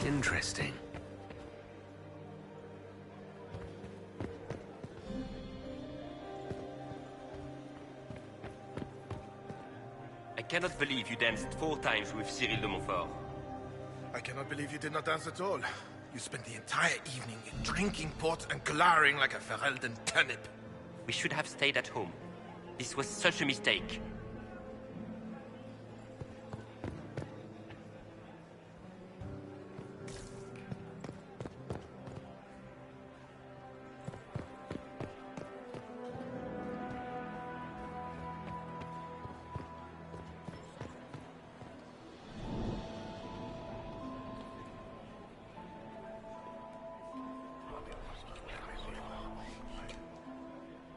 Interesting. I cannot believe you danced 4 times with Cyril de Montfort. I cannot believe you did not dance at all. You spent the entire evening drinking port and glowering like a Ferelden turnip. We should have stayed at home. This was such a mistake.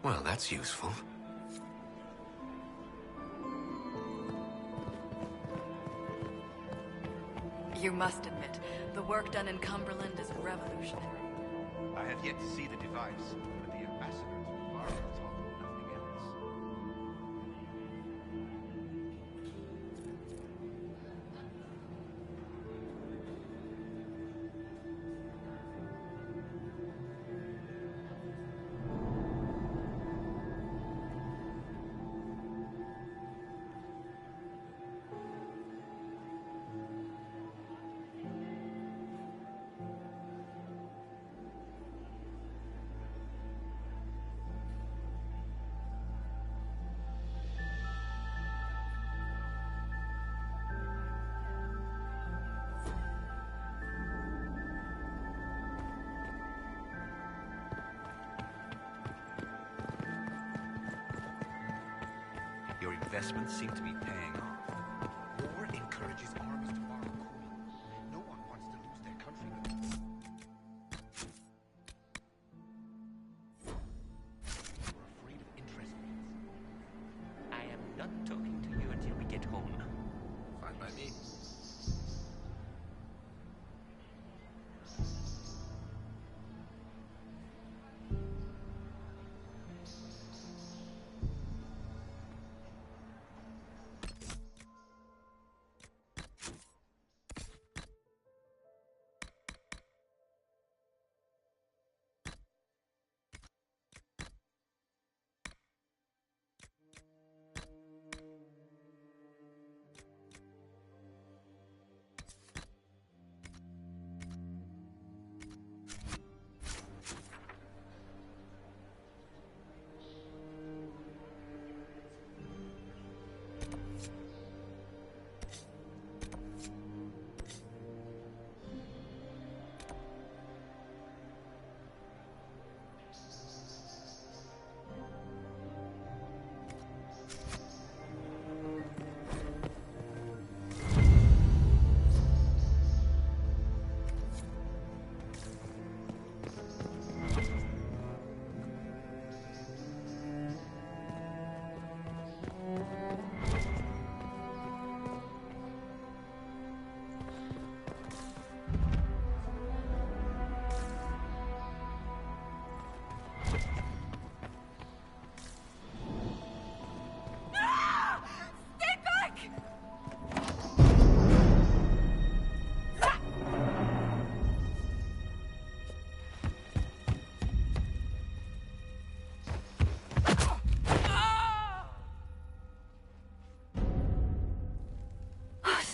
Well, that's useful. You must admit, the work done in Cumberland is revolutionary. I have yet to see the device, but the ambassador to Navarro told me nothing else. Your investments seem to be paying off. War encourages armies to borrow coin. No one wants to lose their countrymen. You're afraid of interest rates. I am not talking to you until we get home. Fine by me.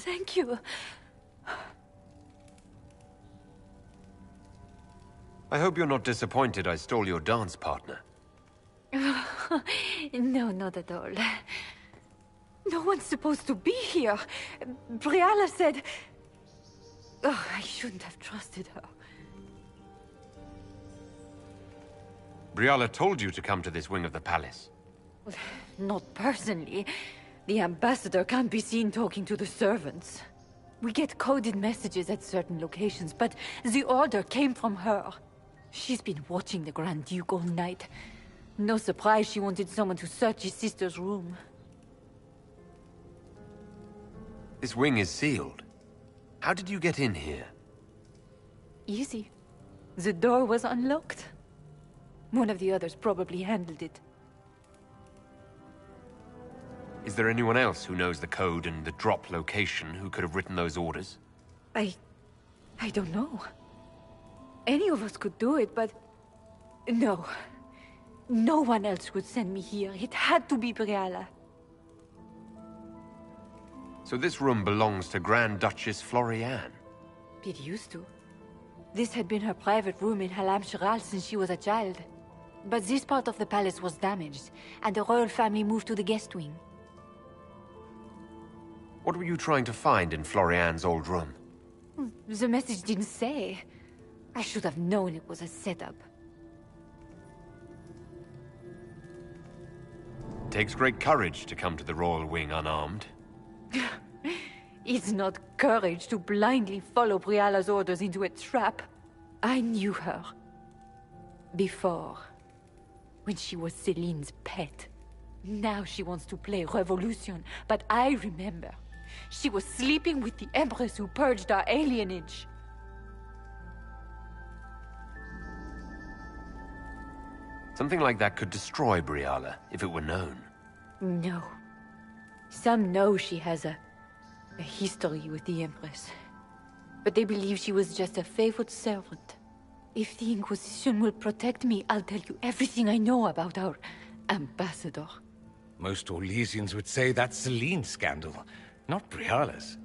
Thank you. I hope you're not disappointed I stole your dance partner. No, not at all. No one's supposed to be here. Briala said... Oh, I shouldn't have trusted her. Briala told you to come to this wing of the palace. Not personally. The ambassador can't be seen talking to the servants. We get coded messages at certain locations, but the order came from her. She's been watching the Grand Duke all night. No surprise she wanted someone to search his sister's room. This wing is sealed. How did you get in here? Easy. The door was unlocked. One of the others probably handled it. Is there anyone else who knows the code and the drop location who could have written those orders? I don't know. Any of us could do it, but... No. No one else would send me here. It had to be Briala. So this room belongs to Grand Duchess Florianne? It used to. This had been her private room in Halam Shiral since she was a child. But this part of the palace was damaged, and the royal family moved to the guest wing. What were you trying to find in Florianne's old room? The message didn't say. I should have known it was a setup. It takes great courage to come to the royal wing unarmed. It's not courage to blindly follow Briala's orders into a trap. I knew her. Before. when she was Celine's pet. Now she wants to play revolution, but I remember. She was sleeping with the Empress who purged our alienage. Something like that could destroy Briala, if it were known. No. Some know she has a history with the Empress. But they believe she was just a favored servant. If the Inquisition will protect me, I'll tell you everything I know about our ambassador. Most Orlesians would say that's Celine's scandal, not Briala's.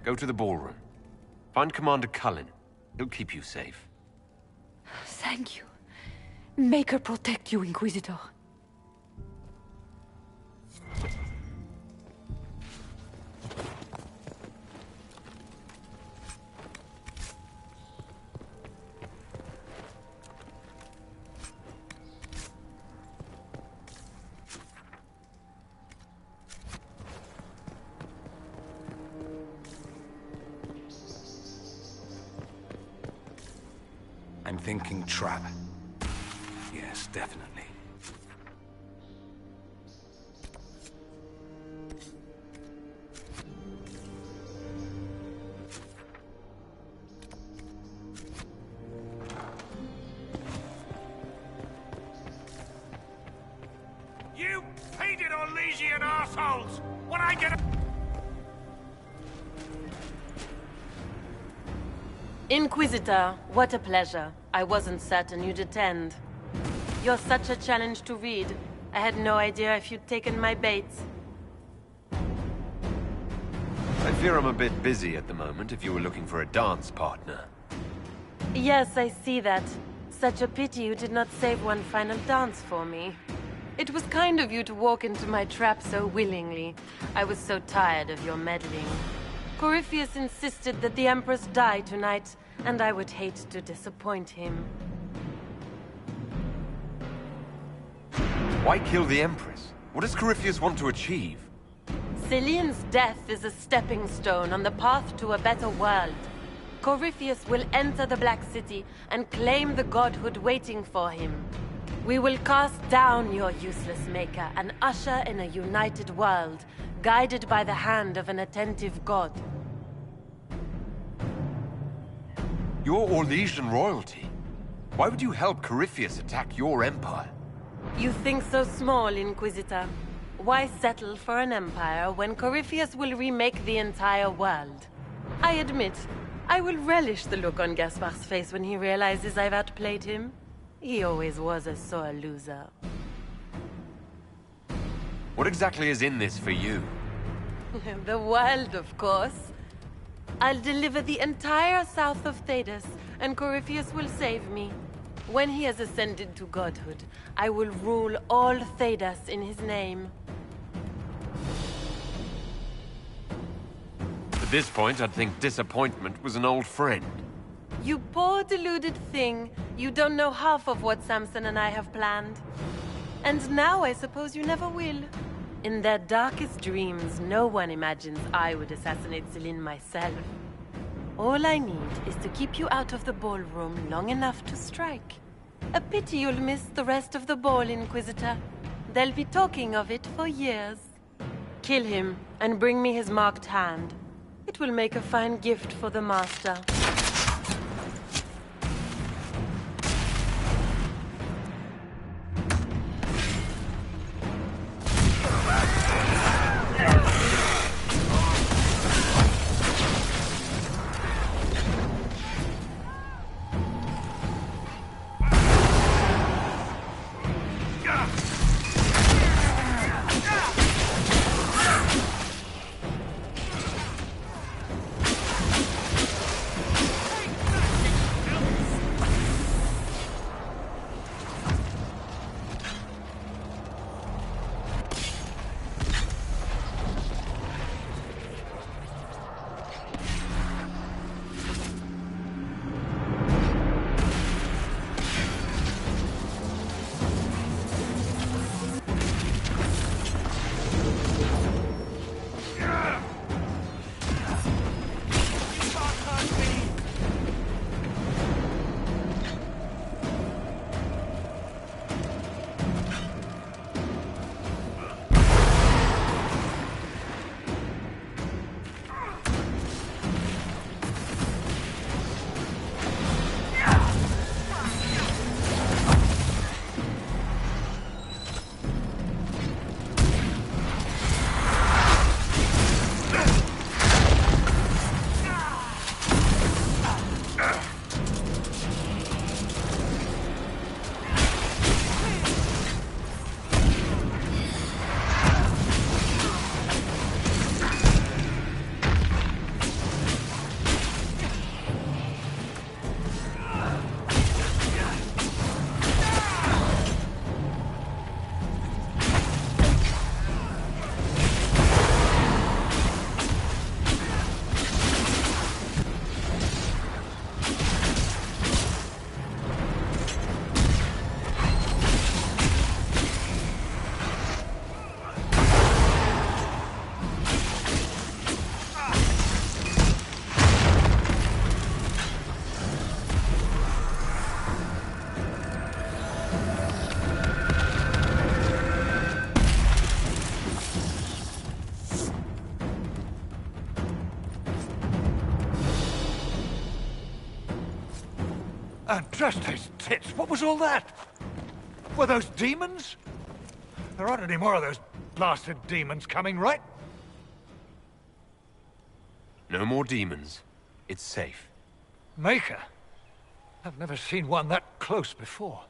Go to the ballroom. Find Commander Cullen. He'll keep you safe. Thank you. Make her protect you, Inquisitor. I'm thinking trap. Yes, definitely. You painted Orlesian assholes! When I get Inquisitor, what a pleasure. I wasn't certain you'd attend. You're such a challenge to read. I had no idea if you'd taken my bait. I fear I'm a bit busy at the moment if you were looking for a dance partner. Yes, I see that. Such a pity you did not save one final dance for me. It was kind of you to walk into my trap so willingly. I was so tired of your meddling. Corypheus insisted that the Empress die tonight, and I would hate to disappoint him. Why kill the Empress? What does Corypheus want to achieve? Celine's death is a stepping stone on the path to a better world. Corypheus will enter the Black City and claim the godhood waiting for him. We will cast down your useless maker and usher in a united world, guided by the hand of an attentive god. You're Orlesian royalty. Why would you help Corypheus attack your empire? You think so small, Inquisitor. Why settle for an empire when Corypheus will remake the entire world? I admit, I will relish the look on Gaspar's face when he realizes I've outplayed him. He always was a sore loser. What exactly is in this for you? The world, of course. I'll deliver the entire south of Thedas, and Corypheus will save me. When he has ascended to godhood, I will rule all Thedas in his name. At this point, I'd think disappointment was an old friend. You poor deluded thing. You don't know half of what Samson and I have planned. And now I suppose you never will. In their darkest dreams, no one imagines I would assassinate Celine myself. All I need is to keep you out of the ballroom long enough to strike. A pity you'll miss the rest of the ball, Inquisitor. They'll be talking of it for years. Kill him, and bring me his marked hand. It will make a fine gift for the Master. Andraste's tits, what was all that? Were those demons? There aren't any more of those blasted demons coming, right? No more demons. It's safe. Maker? I've never seen one that close before.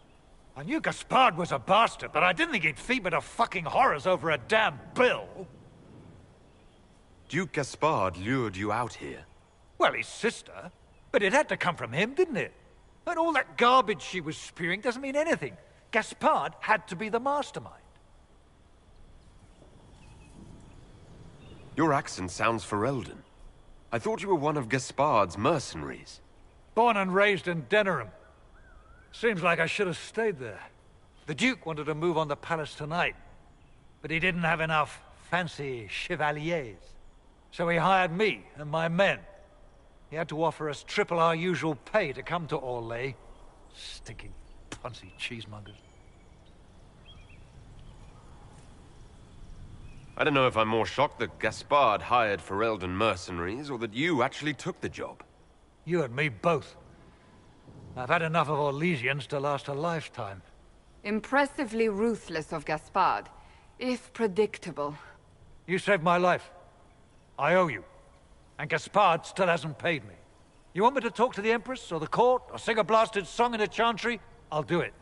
I knew Gaspard was a bastard, but I didn't think he'd feed me to fucking horrors over a damn bill. Duke Gaspard lured you out here. Well, his sister. But it had to come from him, didn't it? And all that garbage she was spewing doesn't mean anything. Gaspard had to be the mastermind. Your accent sounds Ferelden. I thought you were one of Gaspard's mercenaries. Born and raised in Denerim. Seems like I should have stayed there. The Duke wanted to move on the palace tonight, but he didn't have enough fancy chevaliers. So he hired me and my men. He had to offer us triple our usual pay to come to Orlais. Stinking poncy cheesemongers. I don't know if I'm more shocked that Gaspard hired Ferelden mercenaries, or that you actually took the job. You and me both. I've had enough of Orlesians to last a lifetime. Impressively ruthless of Gaspard, if predictable. You saved my life. I owe you. And Gaspard still hasn't paid me. You want me to talk to the Empress, or the court, or sing a blasted song in a chantry? I'll do it.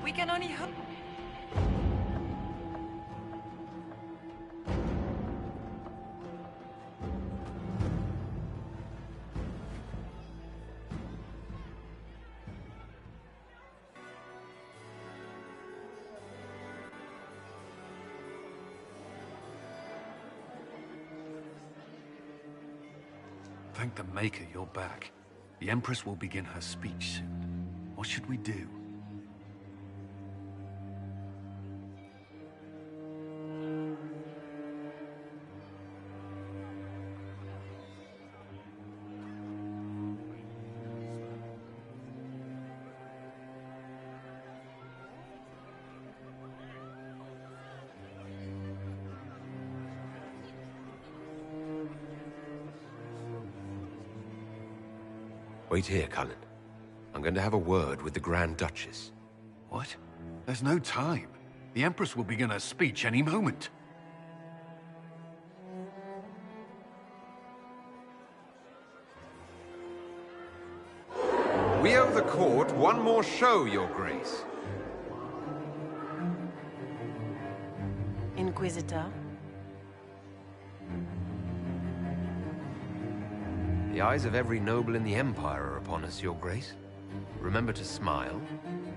We can only hope. Thank the Maker you're back. The Empress will begin her speech soon. What should we do? Wait here, Cullen. I'm going to have a word with the Grand Duchess. What? There's no time. The Empress will begin her speech any moment. We owe the court one more show, Your Grace. Inquisitor? The eyes of every noble in the Empire are upon us, Your Grace. Remember to smile.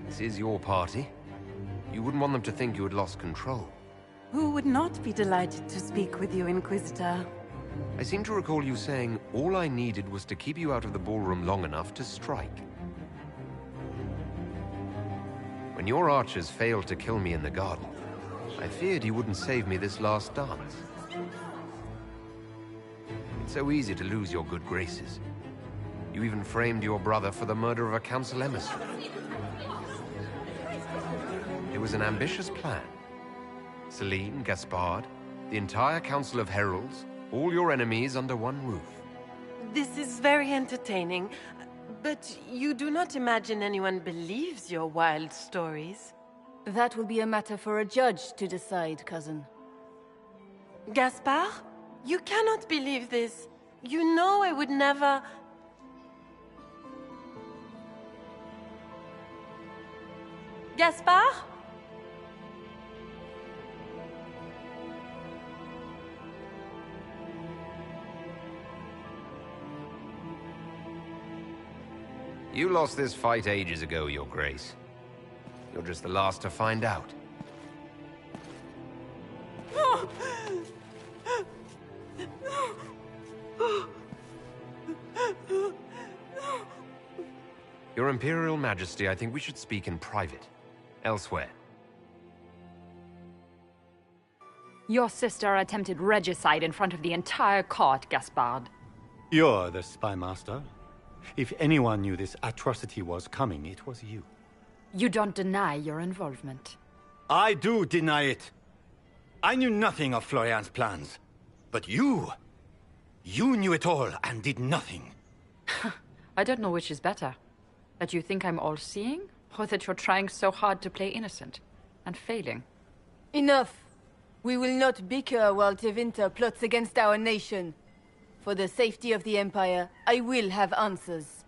This is your party. You wouldn't want them to think you had lost control. Who would not be delighted to speak with you, Inquisitor? I seem to recall you saying all I needed was to keep you out of the ballroom long enough to strike. When your archers failed to kill me in the garden, I feared you wouldn't save me this last dance. It's so easy to lose your good graces. You even framed your brother for the murder of a council emissary. It was an ambitious plan. Celine, Gaspard, the entire Council of Heralds, all your enemies under one roof. This is very entertaining, but you do not imagine anyone believes your wild stories? That will be a matter for a judge to decide, cousin. Gaspard? You cannot believe this. You know I would never... Gaspard? You lost this fight ages ago, Your Grace. You're just the last to find out. Your Imperial Majesty, I think we should speak in private. Elsewhere. Your sister attempted regicide in front of the entire court, Gaspard. You're the spy master. If anyone knew this atrocity was coming, it was you. You don't deny your involvement. I do deny it. I knew nothing of Florian's plans. But you knew it all and did nothing. I don't know which is better. That you think I'm all-seeing, or that you're trying so hard to play innocent, and failing. Enough! We will not bicker while Tevinter plots against our nation. For the safety of the Empire, I will have answers.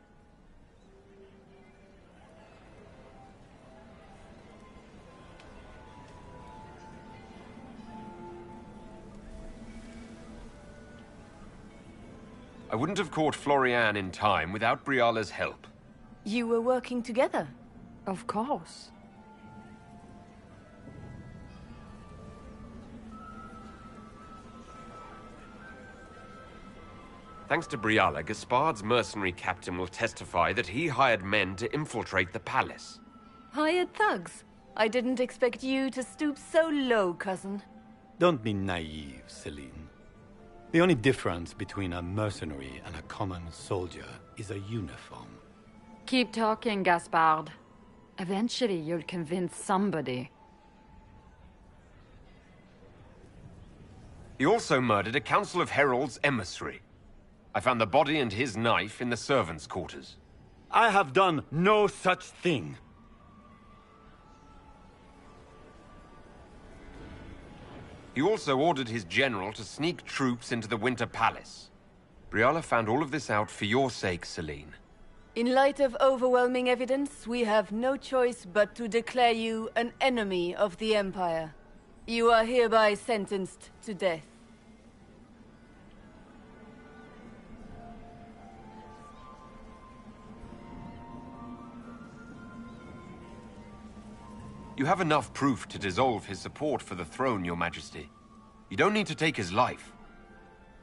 I wouldn't have caught Florian in time without Briala's help. You were working together? Of course. Thanks to Briala, Gaspard's mercenary captain will testify that he hired men to infiltrate the palace. Hired thugs? I didn't expect you to stoop so low, cousin. Don't be naive, Celine. The only difference between a mercenary and a common soldier is a uniform. Keep talking, Gaspard. Eventually you'll convince somebody. He also murdered a Council of Heralds emissary. I found the body and his knife in the servants' quarters. I have done no such thing. He also ordered his general to sneak troops into the Winter Palace. Briala found all of this out for your sake, Celine. In light of overwhelming evidence, we have no choice but to declare you an enemy of the Empire. You are hereby sentenced to death. You have enough proof to dissolve his support for the throne, Your Majesty. You don't need to take his life.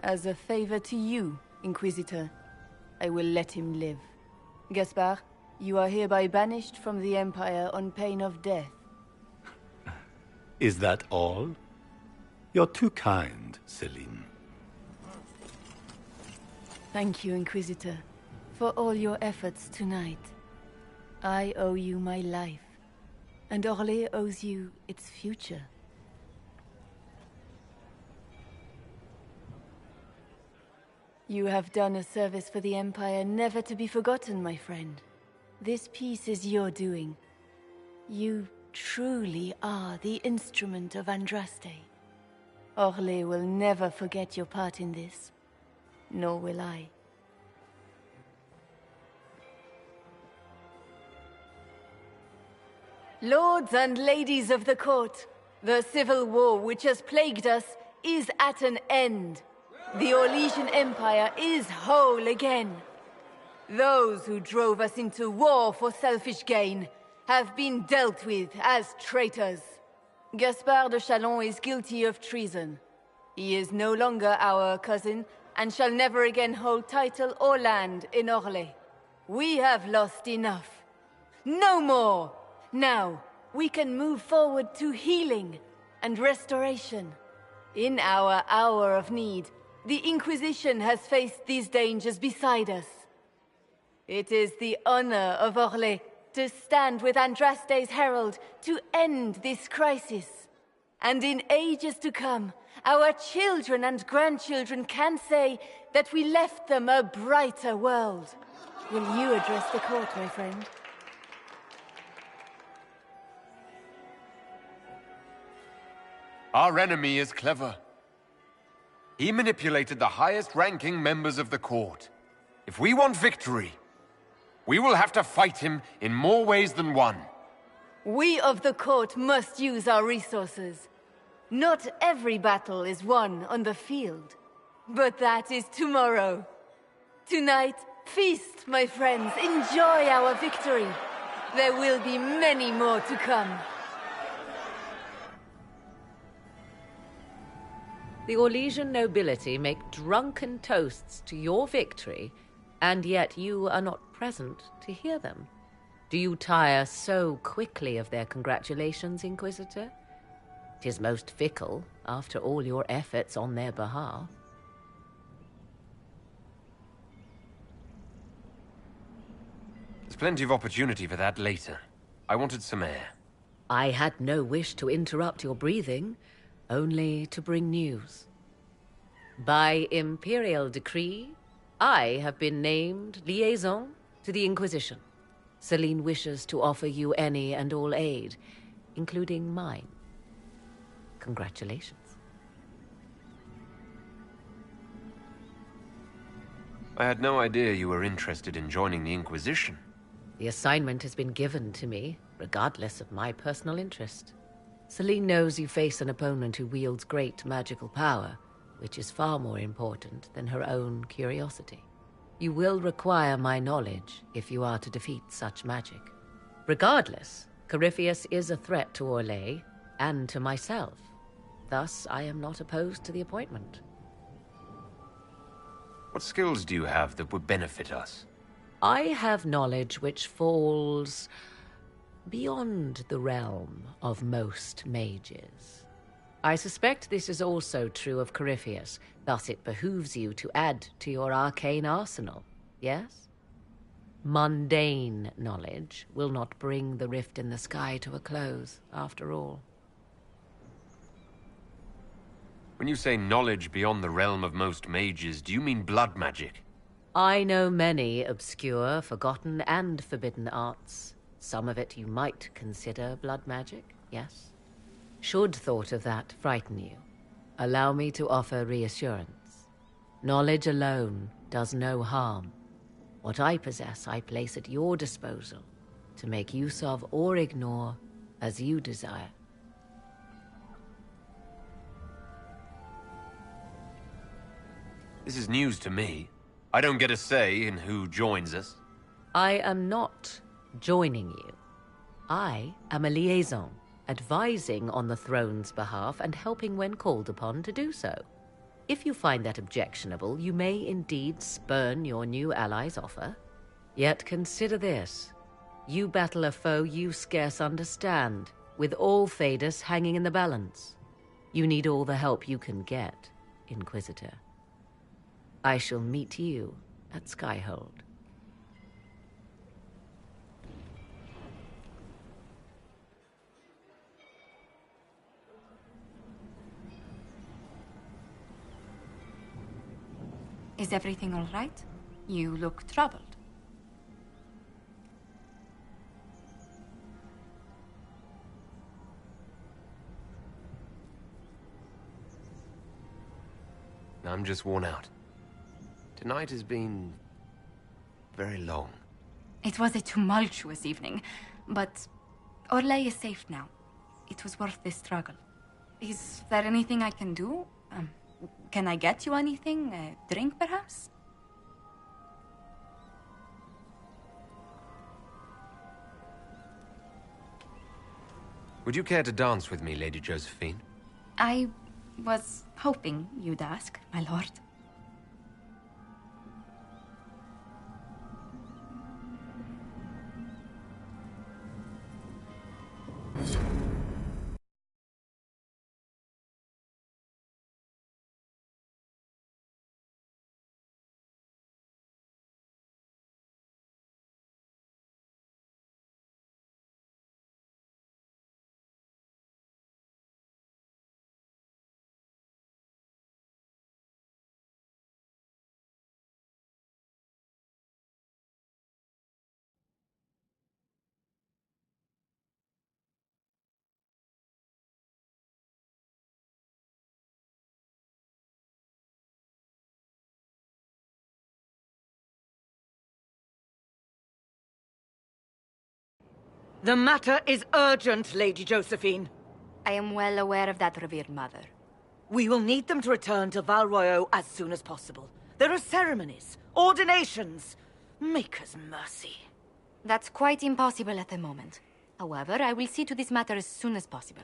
As a favor to you, Inquisitor, I will let him live. Gaspard, you are hereby banished from the Empire on pain of death. Is that all? You're too kind, Celine. Thank you, Inquisitor, for all your efforts tonight. I owe you my life. And Orlais owes you its future. You have done a service for the Empire never to be forgotten, my friend. This piece is your doing. You truly are the instrument of Andraste. Orlais will never forget your part in this, nor will I. Lords and ladies of the court, the civil war which has plagued us is at an end. The Orlesian Empire is whole again. Those who drove us into war for selfish gain have been dealt with as traitors. Gaspard de Chalon is guilty of treason. He is no longer our cousin and shall never again hold title or land in Orlais. We have lost enough. No more! Now, we can move forward to healing and restoration. In our hour of need, the Inquisition has faced these dangers beside us. It is the honor of Orlais to stand with Andraste's herald to end this crisis. And in ages to come, our children and grandchildren can say that we left them a brighter world. Will you address the court, my friend? Our enemy is clever. He manipulated the highest-ranking members of the court. If we want victory, we will have to fight him in more ways than one. We of the court must use our resources. Not every battle is won on the field, but that is tomorrow. Tonight, feast, my friends. Enjoy our victory. There will be many more to come. The Orlesian nobility make drunken toasts to your victory, and yet you are not present to hear them. Do you tire so quickly of their congratulations, Inquisitor? 'Tis most fickle, after all your efforts on their behalf. There's plenty of opportunity for that later. I wanted some air. I had no wish to interrupt your breathing, only to bring news. By Imperial decree, I have been named liaison to the Inquisition. Celine wishes to offer you any and all aid, including mine. Congratulations. I had no idea you were interested in joining the Inquisition. The assignment has been given to me, regardless of my personal interest. Celine knows you face an opponent who wields great magical power, which is far more important than her own curiosity. You will require my knowledge if you are to defeat such magic. Regardless, Corypheus is a threat to Orlais and to myself. Thus, I am not opposed to the appointment. What skills do you have that would benefit us? I have knowledge which falls beyond the realm of most mages. I suspect this is also true of Corypheus, thus it behooves you to add to your arcane arsenal, yes? Mundane knowledge will not bring the rift in the sky to a close, after all. When you say knowledge beyond the realm of most mages, do you mean blood magic? I know many obscure, forgotten, and forbidden arts. Some of it you might consider blood magic, yes? Should thought of that frighten you, allow me to offer reassurance. Knowledge alone does no harm. What I possess, I place at your disposal to make use of or ignore as you desire. This is news to me. I don't get a say in who joins us. I am not joining you. I am a liaison, advising on the throne's behalf and helping when called upon to do so. If you find that objectionable, you may indeed spurn your new ally's offer. Yet consider this. You battle a foe you scarce understand, with all Thedas hanging in the balance. You need all the help you can get, Inquisitor. I shall meet you at Skyhold. Is everything all right? You look troubled. I'm just worn out. Tonight has been very long. It was a tumultuous evening, but Orlais is safe now. It was worth the struggle. Is there anything I can do? Can I get you anything? A drink, perhaps? Would you care to dance with me, Lady Josephine? I was hoping you'd ask, my lord. The matter is urgent, Lady Josephine. I am well aware of that, revered mother. We will need them to return to Val Royeaux as soon as possible. There are ceremonies, ordinations. Maker's mercy. That's quite impossible at the moment. However, I will see to this matter as soon as possible.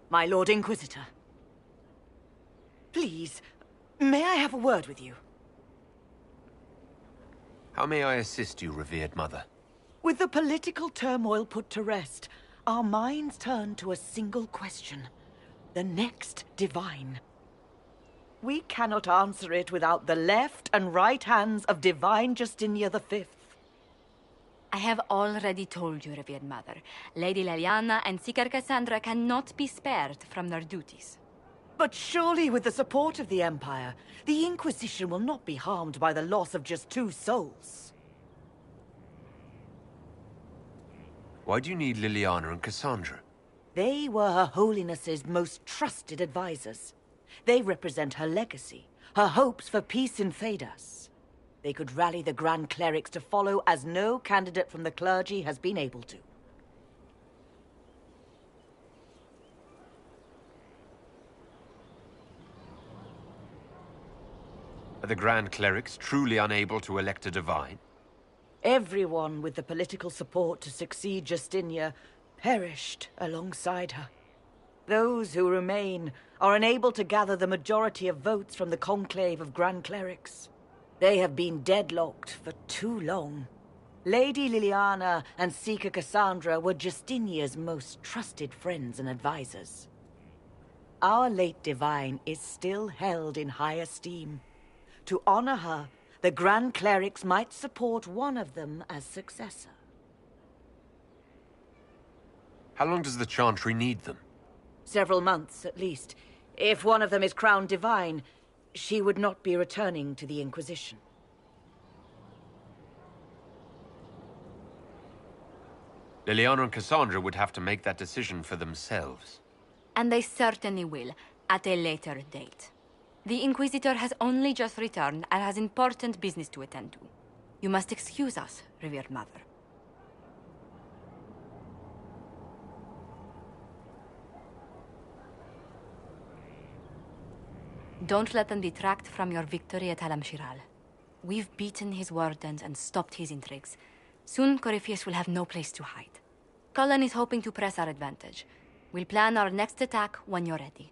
My Lord Inquisitor. Please, may I have a word with you? How may I assist you, revered mother? With the political turmoil put to rest, our minds turn to a single question. The next divine. We cannot answer it without the left and right hands of Divine Justinia V. I have already told you, revered mother. Lady Leliana and Seeker Cassandra cannot be spared from their duties. But surely with the support of the Empire, the Inquisition will not be harmed by the loss of just 2 souls. Why do you need Liliana and Cassandra? They were Her Holiness's most trusted advisors. They represent her legacy, her hopes for peace in Thedas. They could rally the Grand Clerics to follow as no candidate from the clergy has been able to. Are the Grand Clerics truly unable to elect a divine? Everyone with the political support to succeed Justinia perished alongside her. Those who remain are unable to gather the majority of votes from the conclave of Grand Clerics. They have been deadlocked for too long. Lady Liliana and Seeker Cassandra were Justinia's most trusted friends and advisors. Our late divine is still held in high esteem. To honor her, the Grand Clerics might support one of them as successor. How long does the Chantry need them? Several months, at least. If one of them is crowned divine, she would not be returning to the Inquisition. Liliana and Cassandra would have to make that decision for themselves. And they certainly will, at a later date. The Inquisitor has only just returned and has important business to attend to. You must excuse us, revered mother. Don't let them detract from your victory at Alam-Shiral. We've beaten his wardens and stopped his intrigues. Soon, Corypheus will have no place to hide. Cullen is hoping to press our advantage. We'll plan our next attack when you're ready.